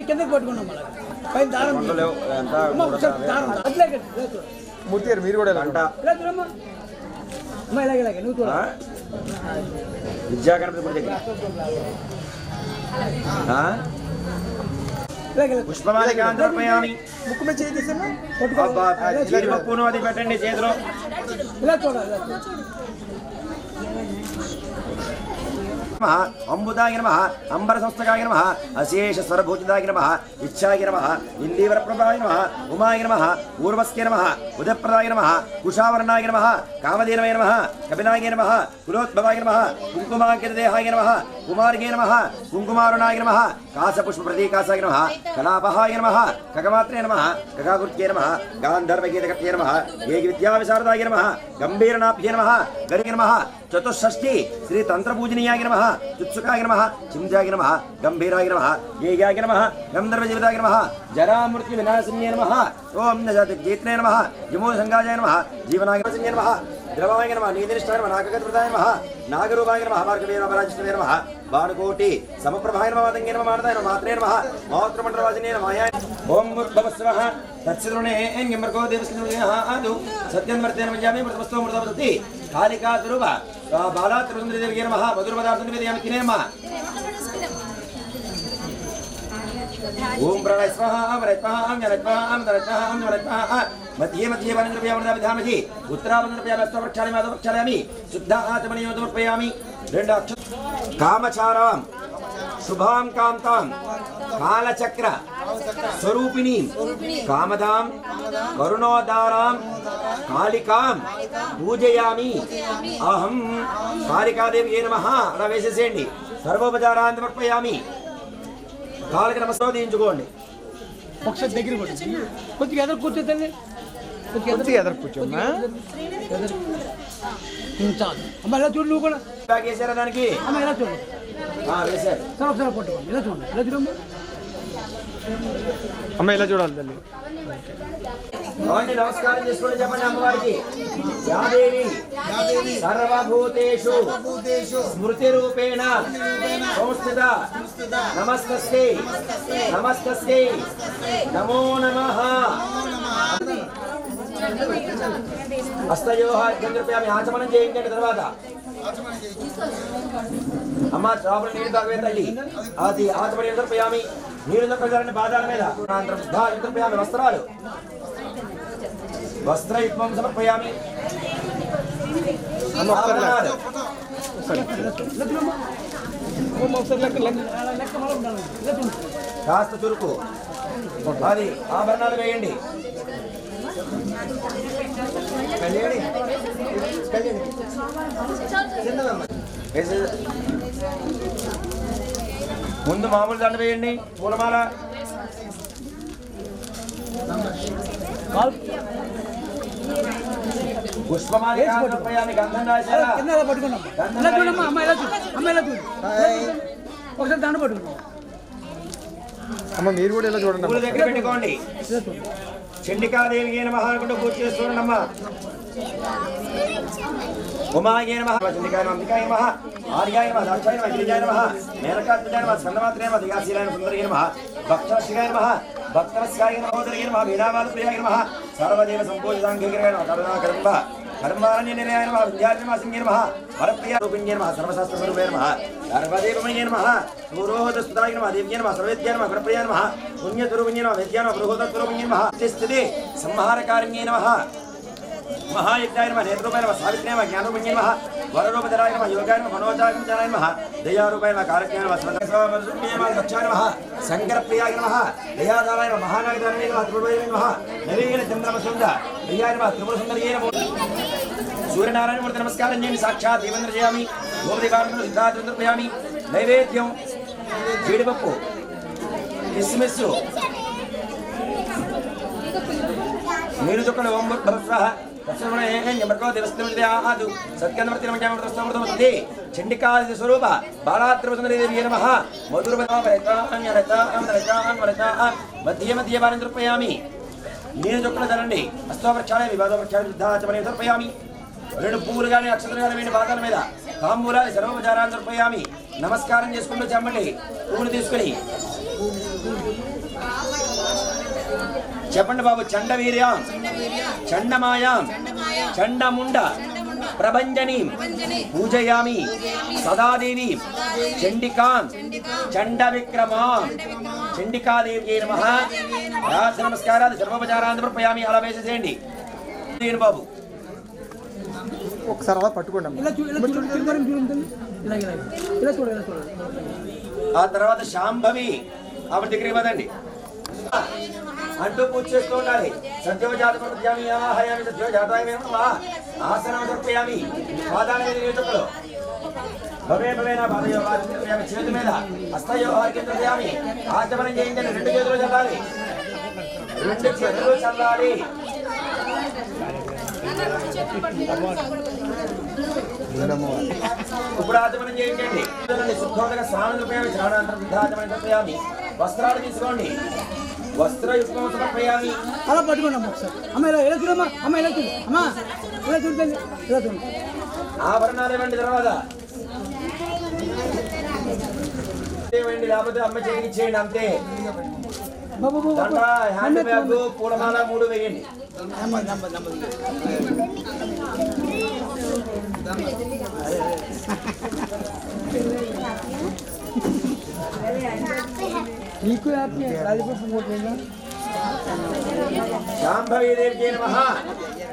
కిందకి పట్టుకున్నాం మళ్ళీ పైన దారం మూర్తి గారు మీరు కూడా అంట ఇలాగే నువ్వు కూడా విద్యా గణపతి గుడి దగ్గర పుష్పమాలిక సమర్పయామి. ముక్కు మీద చేయి తీసేమ్మా. జీడిపప్పును అది పెట్టండి చేతిలో. ఇలా చూడాలి. అంబుదాయ నమః. అంబర సంస్థకాయ నమః. అశేష స్వరభూతిదాయ నమః. ఇచ్ఛాయ నమః. ఇందీవర ప్రభాయ నమః. ఉమాయ నమః. పూర్వస్కే నమః. ఉదయప్రదాయ నమః. కుషావర్ణాయ నమః. కామధేనవయ నమః. కపిలాయ నమః. కులోద్భవాయ నమః. కుంకుమాకిరదేహాయ నమః. కుమార్గే నమః. కుంకుమారుణాయ నమః. కాశపుష్ప ప్రతీకాసాయ నమః. కళాపహాయ నమః. కగమాత్రే నమః. కగాకృత్యే నమః. గాంధర్వగీతకర్త్యే నమః. ఏక విద్యావిశారదాయ నమః. గంభీరనాభ్యే నమః. గరిగే నమః. చతుషష్ఠి శ్రీ తంత్రపూజనీయాయ నమః. చుత్సుకాయ నమః. చింజాయ నమః. గంభీరాయ నమః. ఏగాయ నమః. గంధర్వజీవితాయ నమః. జరామృత్యు వినాశిన్యే నమః. ఓం నజాతీత్రే నమః. జమోసంగాజాయ నమః. జీవనాయ నమః. ద్రవాయ నమః. నీతినిష్టాయ నమః. నాగగతప్రదాయ నమః. నాగరూపాయ నమః. మార్గవే నమః. రాజశ్రీ నమః. బాణకోటి సమప్రభాయ నమః. మాతంగే నమః. మానదాయ నమః. మాత్రే నమః. మహోత్రమండలవాసినే నమః. ఓం భూర్భువస్సువః తత్సవితృణే ఎంగిమర్గో దేవస్కృతినః ఆదు సత్యం వర్తేన విద్యామి మృతమస్తో మృతమస్తి కాళికా స్వరూప బాలా త్రిపుందరి దేవి నమః. మధుర పదార్థం నివేదయామి. తినేమా. ఓం ప్రణయ స్వాహా వరస్వాహా జనస్వాహా ధనస్వాహా ధనస్వాహా. మధ్యే మధ్యే వనరుపయామృత విధామసి ఉత్తరావనరుపయామస్తో ప్రక్షాళయామి. మాధవ ప్రక్షాళయామి. శుద్ధ ఆచమనీయం సమర్పయామి. రెండు కామచారాం శుభాం కాంతాం కాలచక్ర స్వరూపిణి కామదాం కరుణోదారాం కాళికాం పూజయామి. అహం కాళికాదేవి నమః. అలా వేసేసేయండి. సర్వోపచారాన్ని సమర్పయామి. కాళ్ళకి నమస్కారం తీయించుకోండి. ఒకసారి దగ్గర కొద్దిగా ఎదురు కూర్చోతండి. కొద్దిగా ఎదురు కూర్చోమ్మా. చాలు అమ్మ ఇలా చూడు. నువ్వు కూడా బ్యాగ్ వేసారా దానికి? అమ్మ ఇలా చూడు. వేసారు. సార్ ఒకసారి పట్టుకోండి. ఇలా చూడండి. ఇలా చూడమ్మా. అమ్మ ఇలా చూడాలి తల్లి. నమస్కారం చేసుకోండి. చెప్పండి అమ్మవారికి. యాదేవి సర్వభూతేషు స్మృతి రూపేణ సంస్థిత నమస్తస్యై నమస్తస్యై నమో నమః. హస్తయోః చంద్రప్యామి. ఆచమనం చేయించండి. తర్వాత అమ్మ లోపల నీళ్ళు తాగవే తల్లి. అది ఆచమని చంద్రప్యామి. నీళ్ళు చంద్రప్యామి పాదాల మీద. చంద్రప్యామి. వస్త్రాలు వస్త్రయుగ్మం సమర్పయామి. కాస్త చురుకు. అది ఆభరణాలు వేయండి. ముందు మామూలు దండ వేయండి. పూలమాల పుష్పమాలిక సమర్పయామి. గంధం రాశారా? కింద ఇలా పట్టుకున్నాం. ఇలా చూడమ్మా. అమ్మ ఇలా చూడు. అమ్మ ఇలా చూడు. ఒకసారి దండ పట్టుకున్నాం. అమ్మ మీరు కూడా ఇలా చూడండి. పూల దగ్గర పెట్టుకోండి. చండికాదేవికి నమః అనుకుంటూ పూజ చేసి చూడండి అమ్మా. ఉమాయ నమః చండికాయ నమః అంబికాయ నమః ఆర్యాయ నమః దాక్షాయ నమః గిరిజాయ నమః మేనకాత్మజాయ నమః స్కందమాత్రాయ నమః దిగాశీలాయ సుందరాయ నమః భక్తశిగాయ నమః భక్తరస్కాయ నమః ఉదరాయ నమః వీణావాదప్రియాయ నమః సర్వదేవ సంపూజితాంగీకరాయ నమః కరుణాకరంబ కర్మారణ్య నిలయాయ నమః విద్యార్థి నమః సింగే నమః వరప్రియ రూపిణ్యే నమః సర్వశాస్త్ర స్వరూపే నమః సర్వదేవమయే నమః పురోహదస్తుతాయ నమః దివ్యే నమః సర్వేద్యాయ నమః గుణప్రియాయ నమః పుణ్యస్వరూపిణ్యే నమః వేద్యాయ నమః పురోహదస్వరూపిణ్యే నమః స్థితి సంహారకారిణ్యే నమః महायज्ञाय नमः नेत्रूपाय नमः सावित्र्याय नमः ज्ञानरूपिण्ये नमः वररूपधराय नमः योगाय नमः मनोजाय नमः दयारूपाय नमः कारण्याय नमः स्वतन्त्रस्वामरूपिण्ये नमः दक्षाय नमः शंकरप्रियाय नमः दयादाय नमः महानागदाय नमः त्रिपुराय नमः नवीन चंद्रमसुंद प्रियाय नमः त्रिपुरसुंदरिये नमः सूर्यनारायण मूर्ति नमस्कारं చేయండి సాక్షాత్ దేవేంద్ర చేయామి గోపదీపాలను సిద్ధార్థ ప్రయామి నైవేద్యం జీడిపప్పు కిస్మిస్ నీరు చుక్కలు ఓం భరస్వః చండికాది స్వరూప బాలాత్రిపురసుందరీదేవి నమః మధ్య మధ్య వారిని దృపయామి నీరు చుక్కలు తరండి అస్తోపక్షాళయ వివాదోపక్షాళ సిద్ధాచమనే దృపయామి రెండు పువ్వులు కానీ అక్షతలు కానీ వేడి పాదాల మీద తాంబూలాలు సర్వోపచారాన్ని దృపయామి నమస్కారం చేసుకుంటూ చెమ్మండి పువ్వులు తీసుకుని చెప్పండి బాబు చండవీర్యాం చండమాయాం చండముండ ప్రభంజనీం పూజయామి సదాదేవి చండికాం చండ విక్రమాం చండికాదేవి నమః రాత్రి నమస్కారాలు సర్వోపచారాన్ని సమర్పయామి అలా వేసేసేయండి బాబు ఒకసారి అలా పట్టుకోండి ఆ తర్వాత శాంభవి ఆవిడ దగ్గరికి పదండి అంటూ పూజ చేస్తూ ఉండాలి సత్యోజాతయామి ఆహయామి సత్యోజాతాయ ఆసనం సమర్పయామి పాదాల మీద నీచుక్కలు భవే భవేన పాదయో వాచయామి చేతి మీద హస్తయో హార్కింద్రయామి ఆచమనం చేయించండి రెండు చేతులు చల్లాలి రెండు చేతులు చల్లాలి ఇప్పుడు ఆచమనం చేయించండి శుద్ధోదక స్నానం సమర్పయామి స్నానాంతరం సిద్ధాచమనం సమర్పయామి వస్త్రాలు తీసుకోండి వస్త్రయుగ్మం సమర్పయామి అలా పట్టుకోండి అమ్మ ఒకసారి అమ్మ ఇలా చూడమ్మా అమ్మ ఇలా చూడు అమ్మా ఇలా చూడండి ఇలా చూడండి ఆభరణాలు ఇవ్వండి తర్వాత ఇవ్వండి లేకపోతే అమ్మ చేతికి ఇచ్చేయండి అంతే దండ హ్యాండ్ బ్యాగ్ పూలమాల 3 వేయండి నీకు హ్యాపీ శాంభవీదేవి నమః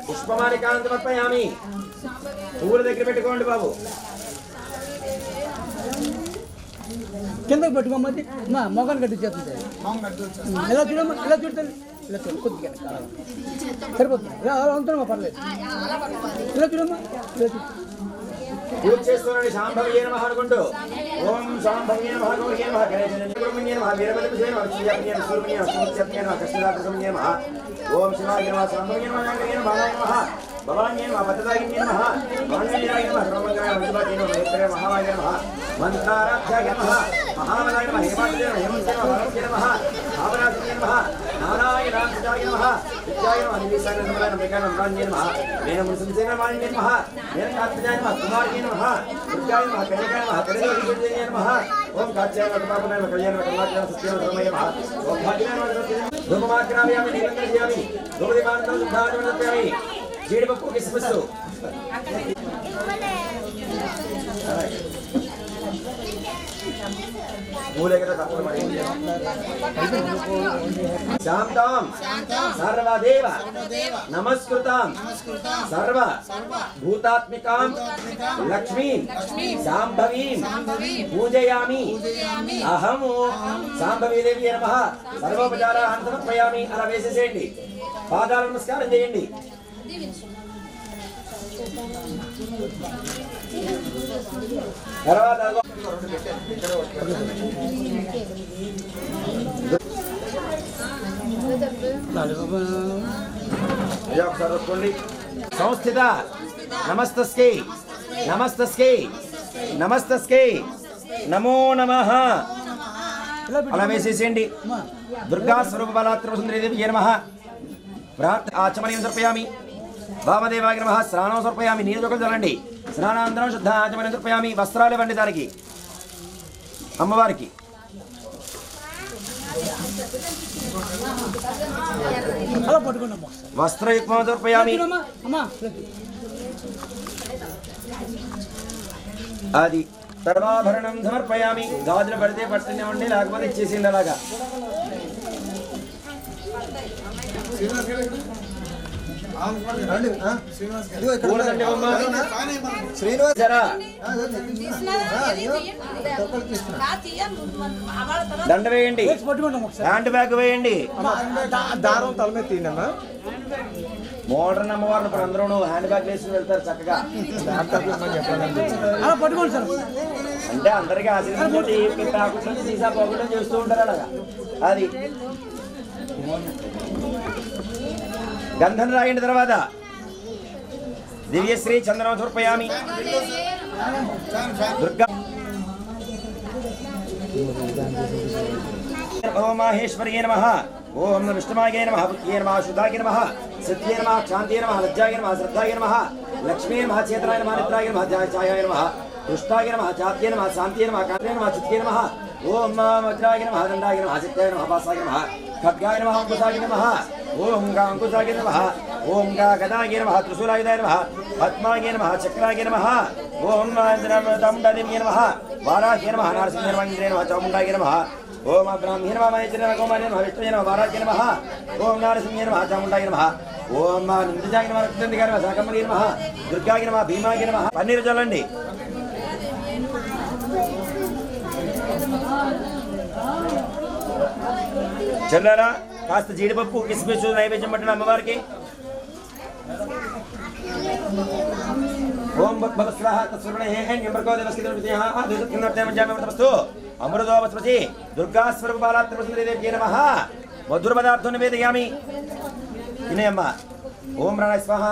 పుష్పమాలికాం సమర్పయామి పువ్వుల దగ్గర పెట్టుకోండి బాబు కిందకి పెట్టుకోమది మా మొగన్ కట్టించేస్తుంది ఎలా చూడమ్మా ఇలా చూడతాను ఇలా చూడు కొద్దిగా సరిపోతుంది అంతా పర్లేదు ఇలా చూడమ్మా ఇలా చూడు పూజ చేస్తున్నాడు శాంభవీయ నమః అనుకుంటూ ఓం శాంభవీయ నమః గౌరీయ నమః గణేశన్య నమః వీరభద్రపుజయ నమః శ్రీయాప్రియ నమః సూర్యప్రియ నమః సూర్యప్రియ నమః కృష్ణదాకృష్ణయ నమః ఓం శివాయ నమః శాంభవీయ నమః గణేయ నమః నమః భవాన్య నమః భద్రదాయిన్య నమః వాణ్యయాయ నమః సర్వమంగళాయ వజ్రపాయ నమః నేత్రే మహావాయ నమః మంత్రారాధ్యాయ నమః మహాబలాయ నమః హేమాద్య నమః హేమంత్య నమః వరప్య నమః భావనాథ్య నమః నారాయణాయ నమః విద్యాయ నమః నివేశాయ నమః నమికాయ నమః నమః వేణముసంసేన వాణ్య నమః వేణకాత్మజాయ నమః కుమార్య నమః విద్యాయ నమః కన్యకాయ నమః కన్యకాయ నమః ఓం కాత్యాయ నమః పాపనాయ నమః కళ్యాణ నమః కళ్యాణ సత్యన ధర్మయ నమః ఓం భాగ్యాయ నమః ధూమమాగ్రామయామి నిరంతరయామి ధూమదీపానంతరం శుద్ధాచమనం సమర్పయామి జీడిపప్పు కిస్మిస్ శాంతాం సర్వదేవ నమస్కృతాం సర్వ భూతాత్మికాం లక్ష్మీం శాంభవీం పూజయామి అహం శాంభవీదేవి నమః సర్వోపచారాన్ సమర్పయామి అలా వేసేసేయండి పాదాల నమస్కారం చేయండి తర్వాత సంస్థిత నమస్తస్కై నమస్తస్కై నమస్తస్కై నమో నమః అలా వేసేసేయండి దుర్గా స్వరూప బాలాత్రిపుర సుందరీదేవి నమః ఆచమనీయం సమర్పయామి వామదేవాయ నమః స్నానం సమర్పయామి. నీరు జోకలు చల్లండి. స్నానానంతరం శుద్ధ ఆచమనం సమర్పయామి. వస్త్రాలు ఇవ్వండి దానికి అమ్మవారికి. అలా పట్టుకున్నాము వస్త్రయుగ్మం సమర్పయామి. అమ్మా అది సర్వాభరణం సమర్పయామి. గాజులు పడితే పడుతూనే ఉండి, లేకపోతే ఇచ్చేసింది అలాగా. పూలదండ ఇవ్వమ్మా. శ్రీనివాస్ జరా దండ వేయండి. పట్టుకుంటాం ఒకసారి. హ్యాండ్ బ్యాగ్ వేయండి. దారం తల మీద తీయనమ్మా. మోడర్న్ అమ్మవారిని ఇప్పుడు అందరూ హ్యాండ్ బ్యాగ్ వేసుకుని వెళ్తారు చక్కగా. అలా పట్టుకోండి సార్. అంటే అందరికీ ఆశీర్వదించి కాకుండా సీసా పోకుండా చేస్తూ ఉంటారు అలాగా. అది గంధం రాయండి. తర్వాత దివ్యశ్రీ చంద్రం సమర్పయామి. దుర్గా ఓం మాహేశ్వర్యే నమః. ఓం విష్ణుమాయ నమః. బుద్ధ్యే నమః. శుద్ధాయ నమః. సిద్ధ్యే నమః. శాంతియే నమః. లజ్జాయ నమః. శ్రద్ధాయ నమః. లక్ష్మీ నమః. చేతనాయ నమః. నిద్రాయ నమః. ఛాయాయ నమః. పుష్టాయ నమః. చాత్యే నమః. శాంతియే నమః. కాంతే నమః. చిత్తే నమః. ఓం వజ్రాయ నమః. దండాయ నమః. చిత్తాయ నమః. పాసాయ నమః. ఖడ్గాయ నమః. అంకుశాయ నమః. ఓం అంకుశాయ నమః. ఓం గదాయ నమః. త్రిశూలాయుధాయ నమః. పద్మాయ నమః. చక్రాయ నమః. ఓం దండదేవ్యే నమః. వారాహ్య నమః. నరసింహ నమః. ఇంద్రే నమః. చాముండాయ నమః. ఓం బ్రాహ్మీ నమః. మహేశ్వర నమః. కౌమార్య నమః. విష్ణువే నమః. వారాహ్య నమః. ఓం నరసింహ నమః. చాముండాయ నమః. ఓం నిందజాయ నమః. రక్తందిగాయ నమః. శాకంబరీ నమః. దుర్గాయ నమః. భీమాయ నమః. పన్నీరు చల్లండి. చల్లారా కాస్త జీడిపప్పు కిస్మిస్ నైవేద్యం పట్టిన అమ్మవారికి. ఓం భగవస్వాహ తస్వరణేహన్యంబర్గోదేవస్కితమస్తు అమృతోపస్మృతి దుర్గాస్వరూపాలాత్మస్మృతిదేవ్యే నమః. మధుర పదార్థం నివేదయామి. వినయమ్మా. ఓం ప్రాణ స్వాహ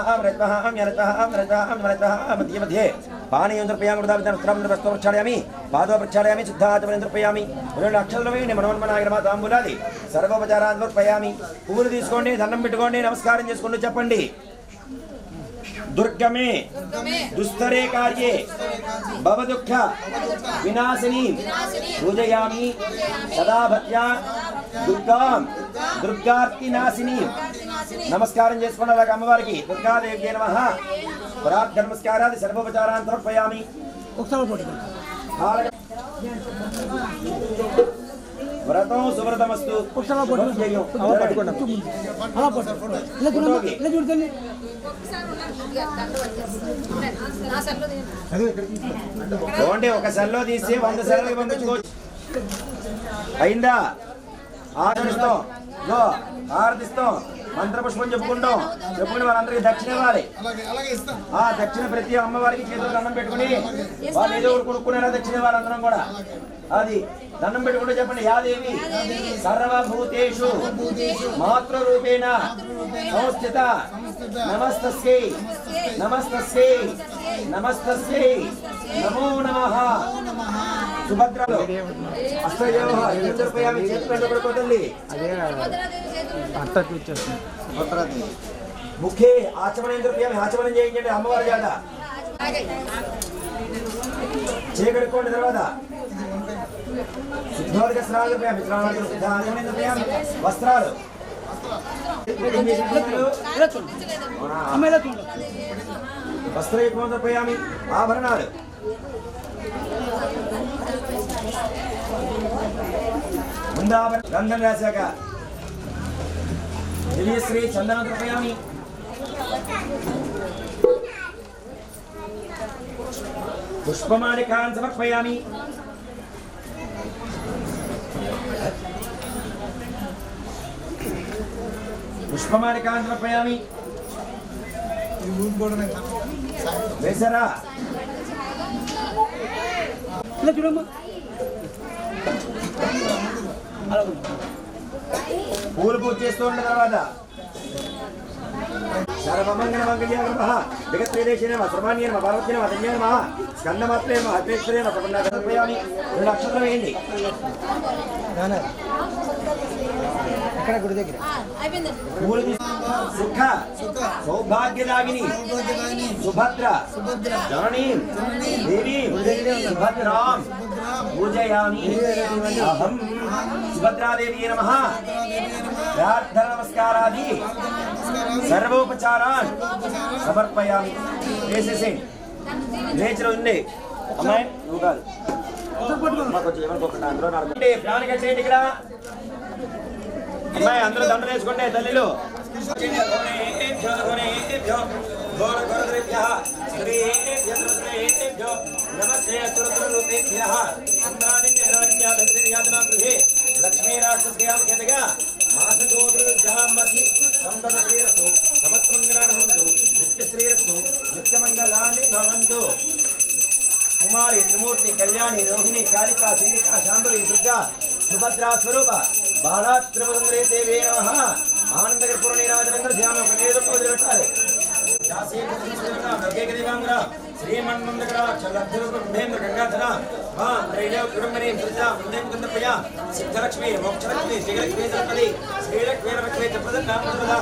మధ్య మధ్యే పానీయం ద్రపయామి. ప్రక్షాళయామి. పాదో ప్రక్షాళయామి. శుద్ధాచమనం ద్రపయామి. 2 అక్షరాలు వేయండి. మనోన్మనాయ నమః. తాంబూలాది సర్వోపచారాన్ని సమర్పయామి. పువ్వులు తీసుకోండి. దండం పెట్టుకోండి. నమస్కారం చేసుకోండి. చెప్పండి. దుర్గమే దుస్తరే కార్యే భవ దుఃఖ వినాశిని పూజయామి సదా భక్త్యా దుర్గాం దుర్గార్తి నాశిని. నమస్కారం చేసుకోండి అలాగ అమ్మవారికి. దుర్గాదేవ్యే నమః. ప్రార్థన నమస్కారాది సర్వోపచారాన్ని సమర్పయామి. ఒకసారి పట్టుకోండి. వ్రతం సువ్రతమస్తు. ఒకసారి పట్టుకోండి. అలా పట్టుకోండి. ఇలా చూడండి. ఇలా చూడండి. చూడండి. ఒక సెల్లో తీసి 100 సెల్లుకి పంపించుకోవచ్చు. అయిందా? ఆచరిస్తాం. ఆరతిస్తాం. మంత్రపుష్పం చెప్పుకుంటాం. చెప్పుకుని వాళ్ళందరికీ దక్షిణ ఇవ్వాలి. ఆ దక్షిణ ప్రతి అమ్మవారికి చేతులు దండం పెట్టుకుని వాళ్ళు ఏదో ఒకటి కొనుక్కున్నారా దక్షిణ వాళ్ళందరం కూడా. అది దండం పెట్టుకుంటూ చెప్పండి. యాదేవి సర్వభూతేషు మాతృరూపేణ సంస్థిత నమస్తస్యై నమస్తస్యై నమస్తస్యై నమో నమః. సుభద్రలో అష్టయోహ రూపాయామి. చేతి పెట్టుకోవద్దండి. ముఖే ఆచమనం రూపాయామి. ఆచమనం చేయించండి అమ్మవారి చేత. చేయగడుకోండి. తర్వాత శుద్ధోదక స్నానాలు రూపాయామి. వస్త్రాలు వస్త్రయుగ్మం రూపాయామి. ఆభరణాలు గంధం రాశాక దివ్యశ్రీ చందనం రూపాయామి. పుష్పమాలికాన్ సమర్పయామి. పుష్పమాలికాన్ సమర్పయామి. వేసారా? ఇలా చూడమ్మా. పూలు పూజ చేస్తూ ఉన్న తర్వాత సర్వమంగళ మంగళ్య నమః. జగత్ప్రదేశే నమః. సర్వాణ్యే నమః. పార్వత్యే నమః. ధన్యే నమః. స్కందమాత్రే నమః. అగ్నేశ్వరే నమః. ప్రపన్నాగమయామి. 2 అక్షరాలు వేయండి. ఎక్కడ గుడి దగ్గర పూలు సుఖ సౌభాగ్యదాగిని సుభద్ర జననీ దేవి సుభద్రాం పూజయామి అహం సుభద్రాదేవి నమః ప్రార్థన నమస్కారాది సర్వోపచారాన్ సమర్పయామి. వేసేసి లేచిన ఉంది అమ్మాయి నువ్వు కాదు ప్రాణి కట్టేయండి ఇక్కడ అమ్మాయి అందరూ దండలు వేసుకోండి తల్లిలు. కుమారి త్రిమూర్తి కళ్యాణి రోహిణి కాళికా చండికా శాంభవి దుర్గా సుభద్రా స్వరూప బాలా త్రిపురే దేవే నమః. ఆనందకర్పూర నీరాజనందర ధ్యానం ఒక నీరుతో వదిలిపెట్టాలి. శ్రీమన్మందకరాక్షలబ్ధేంద్ర గంగాధర మా త్రైదేవ కుటుంబని దుర్గా వృందేం కుందప్రియ సిద్ధలక్ష్మి మోక్షలక్ష్మి శ్రీలక్ష్మి సరస్వతి శ్రీలక్ష్మి లక్ష్మి ప్రదన్నామృత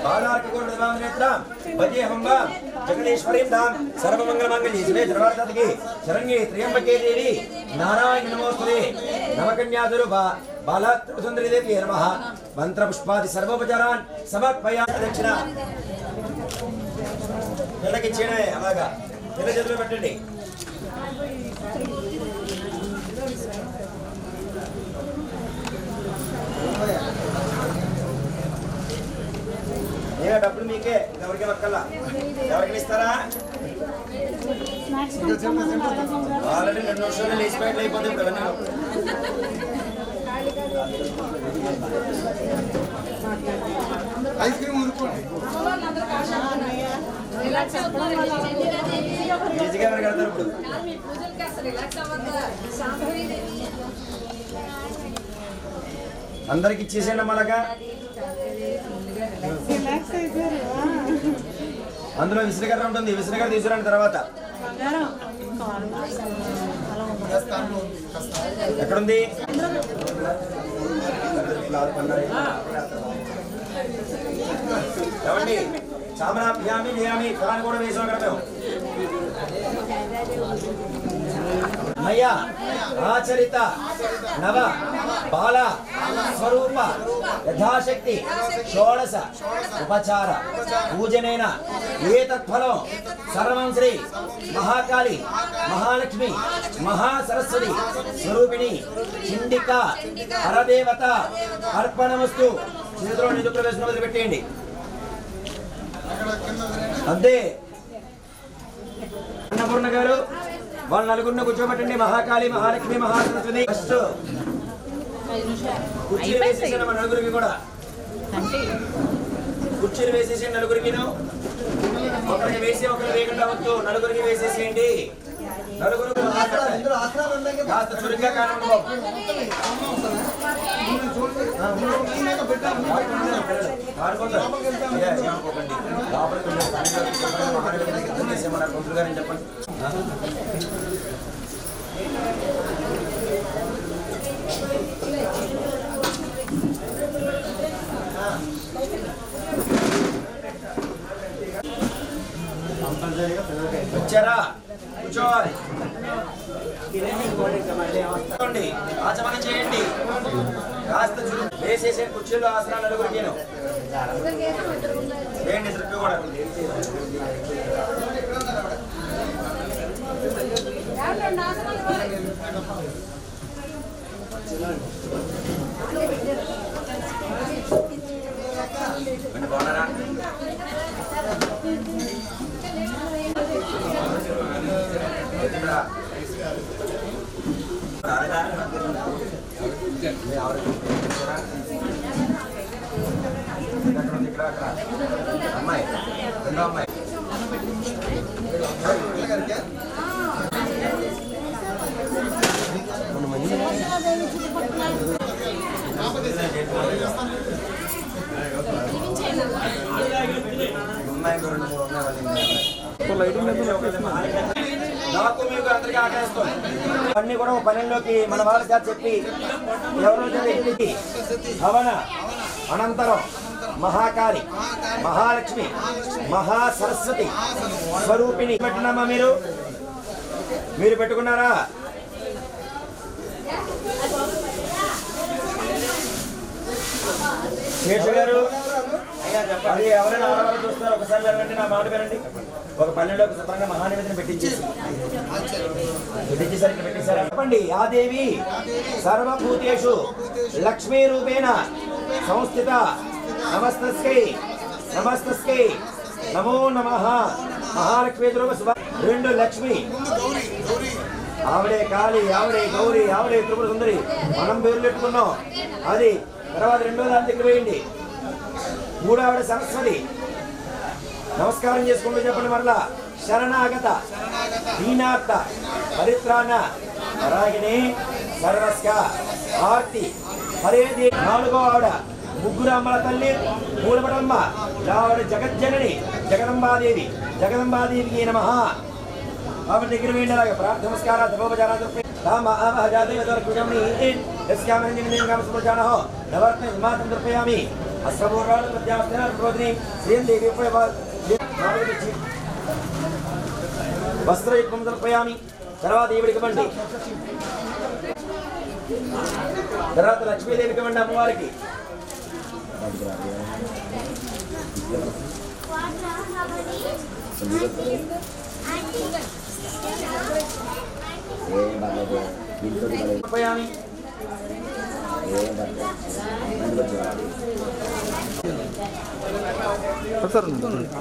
బాలార్కూర్ణేత్ర భజే హంబ జగదీశ్వరీం ధాం సర్వమంగళమంగళి శివే ధర్వార్థకి శరణ్యే త్ర్యంబకే దేవి నారాయణ నమోస్తుతే నవకన్యాదురు బాలాత్రిపుసుందరి దేవి నమః. మంత్రపుష్పాది సర్వోపచారాన్ సమర్పయామి. దక్షిణ పిల్లకి ఇచ్చేయడమే అలాగా పిల్ల చేతిలో పెట్టండి. నేనే డబ్బులు మీకే ఎవరికి పక్కల్లా ఎవరికి ఇస్తారా? ఆల్రెడీ 2 నిమిషాలు లేచిపోయిట్లు అయిపోతుంది ఇప్పుడు అవన్నీ. ఐస్ క్రీమ్ ఊరుకోండి. ఈజీగా ఎవరు కడతారు ఇప్పుడు? అందరికి ఇచ్చేసేయండి అమ్మలాగా. అందులో విసిరికర్ర ఉంటుంది, విసిరికర్ర తీసుకురండి తర్వాత. ఎక్కడుంది? ఏమండి చామరాభ్యామి నియామి ఫలాన్ని కూడా వేసాం అక్కడ మేము. మయ్యా ఆచరిత నవ బాల స్వరూప యథాశక్తి షోడశ ఉపచార పూజనేన ఏతత్ఫలం సర్వం శ్రీ మహాకాళి మహాలక్ష్మి మహాసరస్వతి స్వరూపిణి చిండిక పరదేవత అర్పణమస్తు. చేతిలో నిధు ప్రవేశం వదిలిపెట్టేయండి అంతే. అన్నపూర్ణ గారు వాళ్ళ నలుగురిని కూర్చోబెట్టండి. మహాకాళి మహాలక్ష్మి మహాసరస్వతి ఫస్ట్ కుర్చీలు వేసేసాను మన నలుగురికి కూడా. కుర్చీలు వేసేసి నలుగురికి ఒకరికి వేసి ఒకరు వేయకుండా వద్దు, నలుగురికి వేసేసేయండి. నలుగురు కాస్త చురుగ్గా కానివ్వండి బాబు. పంతులు గారిని చెప్పండి. వచ్చారా? కూర్చోవాలి. ఆచమనం చేయండి. కాస్త వేసేసే కుర్చీలో ఆసనాలు నలుగురికి వేయండి. చుట్టూ కూడా బాగున్నారా? అమ్మాయి రెండో అమ్మాయి అమ్మాయి 2 3 ఉన్నాయి. నాకు మీకు అందరికీ ఆకలిస్తుంది. అన్ని కూడా పనుల్లోకి మన వాళ్ళ చేత చెప్పి ఎవరో వ్యక్తికి భవన అనంతరం మహాకాళి, మహాలక్ష్మి, మహాసరస్వతి స్వరూపిణి పెట్టినామా? మీరు పెట్టుకున్నారా? శేషు గారు అది ఎవరైనా ఆడవాళ్ళు చూస్తారు, ఒకసారి వెళ్ళండి, నా మాట వినండి. ఒక పల్లెలో శుభ్రంగా మహానివేదన పెట్టించేసారు. చెప్పండి. ఆ దేవి సర్వభూతేషు లక్ష్మీ రూపేణ సంస్థిత. నమస్తస్కై నమస్తస్కై నమో నమః. మహాలక్ష్మీ శుభ. రెండు లక్ష్మి, ఆవిడే కాళి, ఆవిడే గౌరి, ఆవిడే త్రిపుర సుందరి. మనం పేర్లు పెట్టుకున్నాం. అది తర్వాత రెండో దాని దగ్గర వేయండి. మూడో ఆవిడ సరస్వతి. నమస్కారం చేసుకుంటూ చెప్పండి మరలా. శరణాగత దీనార్థ పరిత్రాణ పరాగిణి సర్వస్క ఆర్తి హరేది. నాలుగో ఆవిడ ముగ్గురు అమ్మల తల్లి మూడవడమ్మ ఆవిడ జగజ్జనని జగదంబాదేవి. జగదంబాదేవికి నమః. ఆవిడ దగ్గర వేయండి. అలాగే నమస్కార తపోపచారాలు సమర్పయామి. అశ్వపూర్వాలు ప్రత్యావస్థని శ్రీదేవి వస్త్రయుక్తం సమర్పయామి. తర్వాత ఈవిడికి ఇవ్వండి. తర్వాత లక్ష్మీదేవికి ఇవ్వండి అమ్మవారికి.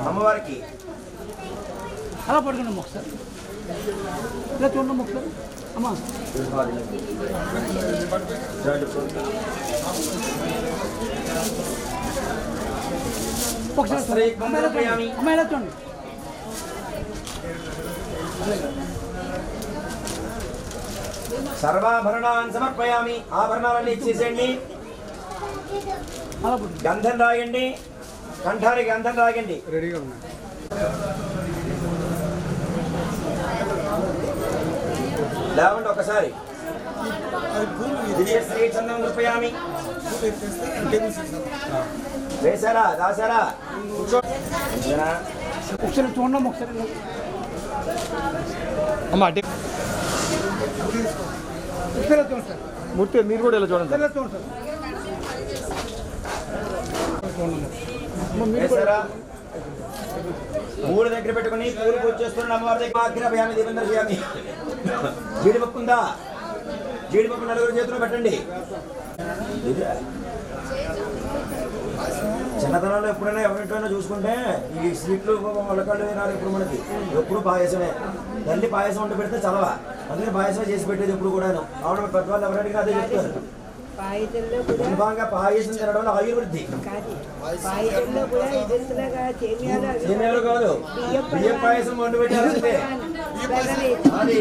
అమ్మవారికి అలా పడుకున్నాం ఒకసారి. ఇలా చూడండి ఒకసారి అమ్మా. ఒకసారి అమ్మ ఇలా చూడండి. సర్వాభరణాన్ని సమర్పయామి. ఆభరణాలన్నీ ఇచ్చేసేయండి. గంధం రాయండి. కంఠానికి గంధం రాయండి. రెడీగా ఉన్నాయి. లేవండి ఒకసారి. శ్రీ చందనం సమర్పయామి. వేశారా? దాసారా? ఒకసారి చూడండి ఒకసారి. అమ్మా అంటే మూర్తి మీరు కూడా ఇలా చూడండి. వేశారా? మూడు దగ్గర పెట్టుకుని పూలు పూజ చేస్తున్నాడు. అమ్మవారి దగ్గర ఆగ్రహయామి దీపందర చేయాలి. జీడిపప్పు ఉందా? జీడిపప్పు నలుగురు చేతులు పెట్టండి. చిన్నతనంలో ఎప్పుడైనా ఎవరింటైనా చూసుకుంటే ఈ స్వీట్లు మొలకళ్ళు తినాలి. ఎప్పుడు మనకి ఎప్పుడు పాయసమే. తల్లి పాయసం వండి పెడితే చలవ. అందుకని పాయసమే చేసి పెట్టేది ఎప్పుడు కూడాను. ఆవిడ పెద్దవాళ్ళు ఎవరైనా అదే చెప్తారు. కన్ఫామ్గా పాయసం తినడం వల్ల ఆయుర్వృద్ధి. సేమియాలు కాదు, బియ్యం పాయసం వండి పెట్టాలంటే అది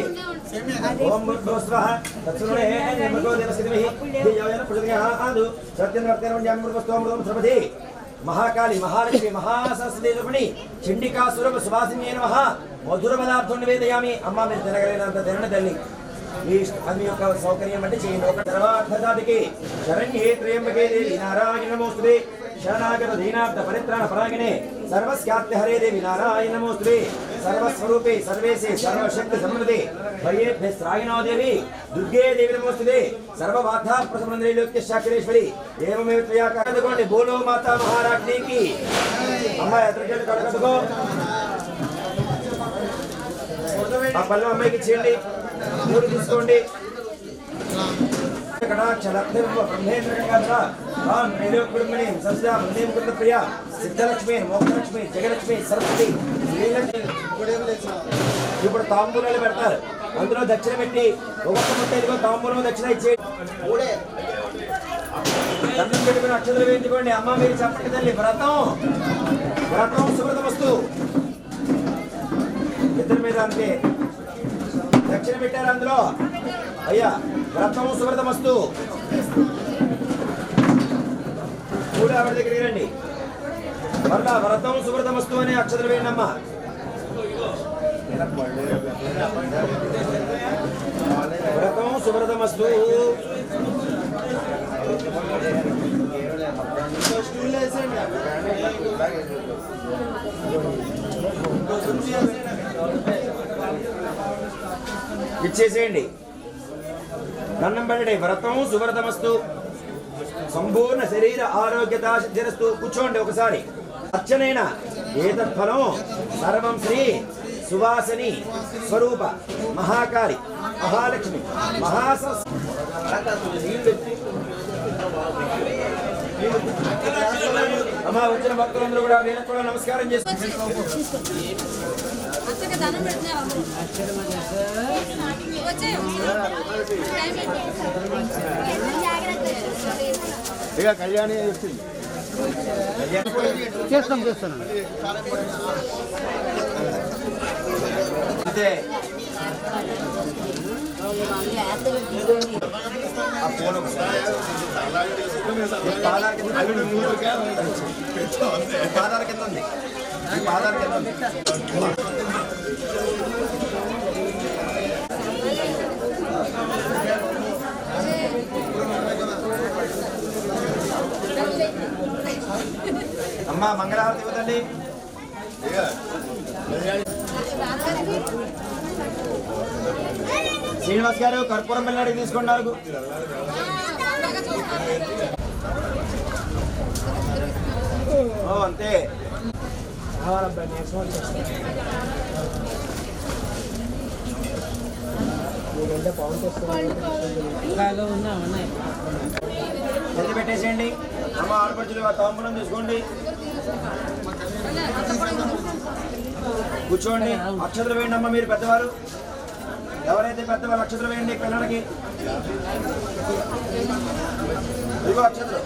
ఓం భూస్వః తత్సునే నమో దేవస్థితిమహి దేవయన పురుషయాదు సత్యనర్తనం శ్రమదే. మహాకాళి, మహాలక్ష్మి, మహాసరస్వతి రూపిణి చండికాసురభ సువాసిని నమః. మధుర పదార్థం నివేదయామి. అమ్మ మీరు తినగలిగినంత తినండి తల్లి. మీ యొక్క సౌకర్యం అంటే చేయండి. ఒక సర్వార్థసాధికి శరణ్యే త్రయంబకే దేవి నారాయణ నమోస్తుతే. శరణాగత దీనార్థ పరిత్రాణ పరాగిణే సర్వస్యాత్య హరే దేవి నారాయణ నమోస్తుతే. సర్వస్వరూపే సర్వేశే సర్వశక్తి సమృద్ధే భయేభ్యస్రాయిణో దేవి దుర్గే దేవి నమోస్తుతే. సర్వబాధా ప్రసమనంద్రైలోక్య శాకిరేశ్వరి ఏమేవ త్వయా కడుకోండి. బోలో మాతా మహారాజ్ఞికి. అమ్మాయి ఎదురుగడ్డ కడుకట్టుకో. ఆ పళ్ళు అమ్మాయికి ఇచ్చేయండి. మూడు తీసుకోండి. సిద్ధలక్ష్మి, మోక్షలక్ష్మి, జగలక్ష్మి, సరస్వతి, శ్రీలక్ష్మి. ఇప్పుడు తాంబూలాలు పెడతారు. అందులో దక్షిణ పెట్టి ఒక్కొక్క ముట్టైదుకో తాంబూలం దక్షిణ ఇచ్చేయండి. దండం పెట్టుకుని అక్షతలు వేయించుకోండి. అమ్మ మీరు చెప్పండి తల్లి. వ్రతం సువ్రత వస్తువు ఇద్దరి మీద అంతే. దక్షిణ పెట్టారు అందులో. అయ్యా వ్రతం సువ్రతమస్తు. మూడు ఆవిడ దగ్గరికి రండి. మరలా వ్రతం సువ్రతమస్తు అనే అక్షతలు వేయండి అమ్మా. వ్రతం సువ్రతమస్తు. ఇచ్చేసేయండి, దండం పెట్టండి. వ్రతం సువ్రతమస్తు, సంపూర్ణ శరీర ఆరోగ్యత సిద్ధిరస్తు. కూర్చోండి ఒకసారి. అర్చనైన ఏతత్ఫలం సర్వం శ్రీ సువాసిని స్వరూప మహాకాళి మహాలక్ష్మి అమ్మ వచ్చిన భక్తులందరూ కూడా వీళ్ళకి కూడా నమస్కారం చేస్తారు. ఇక కళ్యాణి చెప్తుంది చేస్తాను అంతే. పాదాల కింద ఉంది, ఈ పాదాల కింద ఉంది. అమ్మా మంగళహారతి ఇవ్వదండి. శ్రీనివాస్ గారు కర్పూరం బిళ్ళడికి తీసుకున్నారు. అంతే. ఎత్తి పెట్టేసేయండి. అమ్మ ఆడపడుచులు తాంబూలం తీసుకోండి, కూర్చోండి. అక్షతలు వేయండి అమ్మ, మీరు పెద్దవారు. ఎవరైతే పెద్దవాళ్ళు అక్షతలు వేయండి పిల్లలకి. ఇదిగో అక్షతలు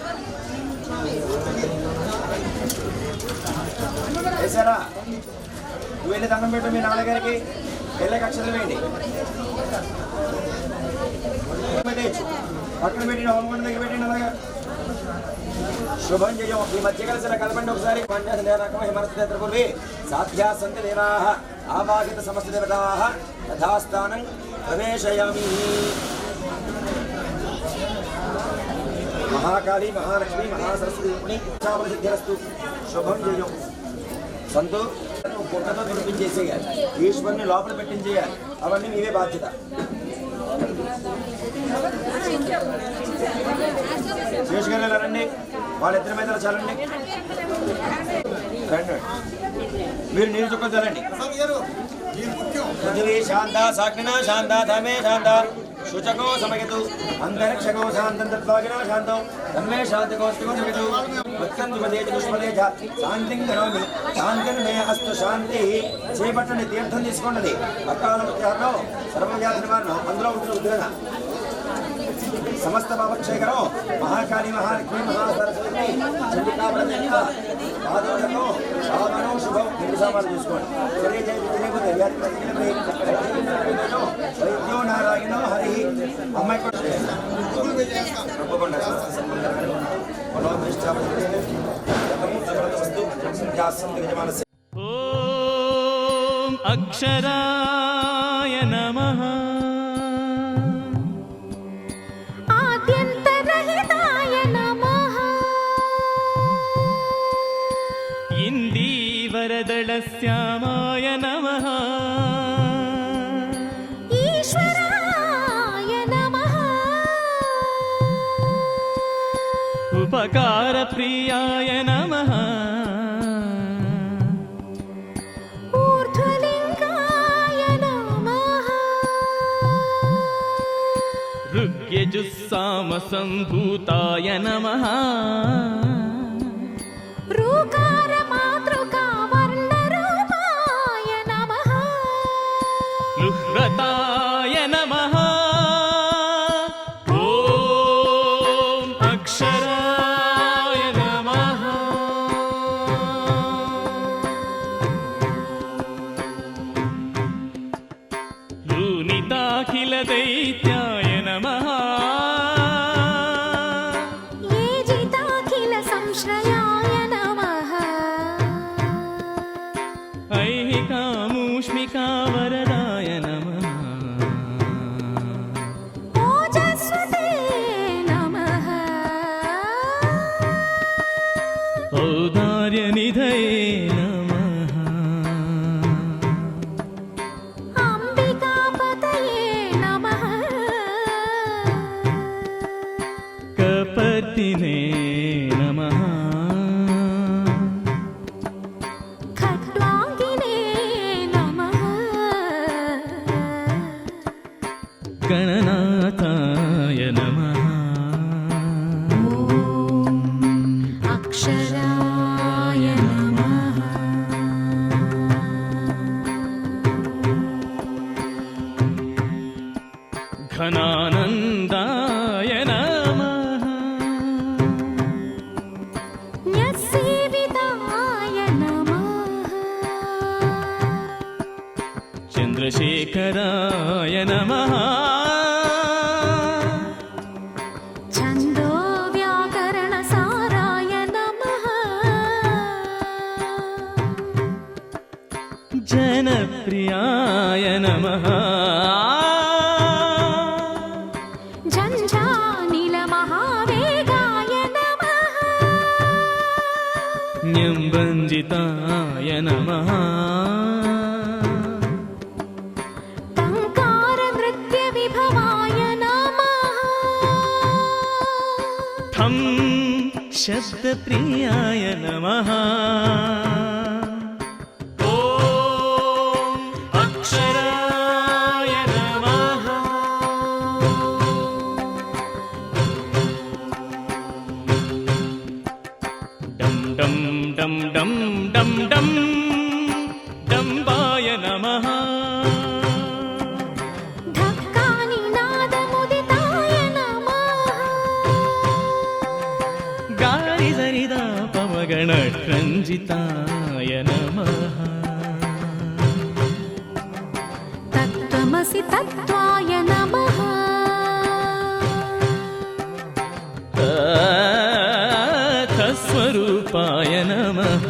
వేసారా? నువ్వు వెళ్ళి దండం పెట్టు మీ నాన్నగారికి. పిల్లకి అక్షతలు వేయండి. పెట్టేయచ్చు, పక్కన పెట్టిన హోమగుండం దగ్గర పెట్టండి. అలాగా శుభం చేయం. ఈ మధ్య కలిసిన కలపండి ఒకసారి. పూర్వే సాధ్యా సంతి దేవా ఆవాహిత సమస్త దేవతా యథాస్థానం ప్రవేశయామి. మహాకాళి మహాలక్ష్మి మహాసరస్వతి సిద్ధిరస్తు. శుభం చేయం. సంతో పుట్టతో వినిపించేసేయాలి, ఈశ్వరుని లోపల పెట్టించేయాలి. అవన్నీ మీవే బాధ్యత. శేషగారు రండి, వాళ్ళిద్దరి మీద చల్లండి. రండి, మీరు నీరు చుక్క చల్లండి. పృథివీ శాంత సాక్షిణ శాంత ధమే శాంత శుచకో సమయతు అంతరిక్షకో శాంతం తత్వాగిన శాంతం తన్మే శాంతికోస్తికో సమయతు వత్కంతుపదే దుష్పదే శాంతిం కరోమి శాంతిర్మయ అస్తు శాంతి. చేపట్టండి, తీర్థం తీసుకోండి. అకాల మధ్యాహ్నం సర్వవ్యాధి నివారణ. అందులో ఉంటుంది ఉద్రేణ. సమస్త పాపక్షేకరం మహాకాళి మహాలక్ష్మి మహాసరస్వతి చండికావరదేవ పాదోదకం సాధనం శుభం. రెండు సామాన్లు చూసుకోండి. వైద్యో నారాయణో హరి. అమ్మాయి కూడా ఓం అక్షరాయ నమః. ఇందీవరదళశ్యామాయ నమః. ఈశ్వరాయ నమః. ఉపకారప్రియాయ నమః. ఊర్ధ్వలింగాయ నమః. ఋగ్యజుస్సామసంభూతాయ నమః. ఋకార మాతృకా వర్ణ రూపాయ నమః. లుహ్రతాయ నమః. ఓం అక్షరాయ నమః. లూనితాఖిల దైత్యాయ నమః. ఏజితాఖిల సంశ్రయాయ నమః. ఐహికామూష్మికావర वरदाय नमः ओजस्वते नमः औदार्यनिधये नमः अम्बिकापतये नमः कपर्दिने नमः खट्वाङ्गिने नमः गणनाथाय नमः अक्षराय नमः घनानन्दाय नमः न्यस्सेविताय नमः चन्द्रशेखराय नमः छन्दो व्याकरणसाराय नमः जनप्रियाय नमः झञ्झानिलमहावेगाय नमः न्यम्बञ्जिताय नमः टङ्कारनृत्यविभवाय नमः ठं शब्दप्रियाय नमः ॐ अक्षराय नमः डं डं डं डं डं डं डम्बाय नमः ढक्कानिनादमुदिताय नमः गारिसरिदा पवगणरञ्जिताय नमः तत्त्वमसि तत्त्वाय नमः स्वरूपाय नमः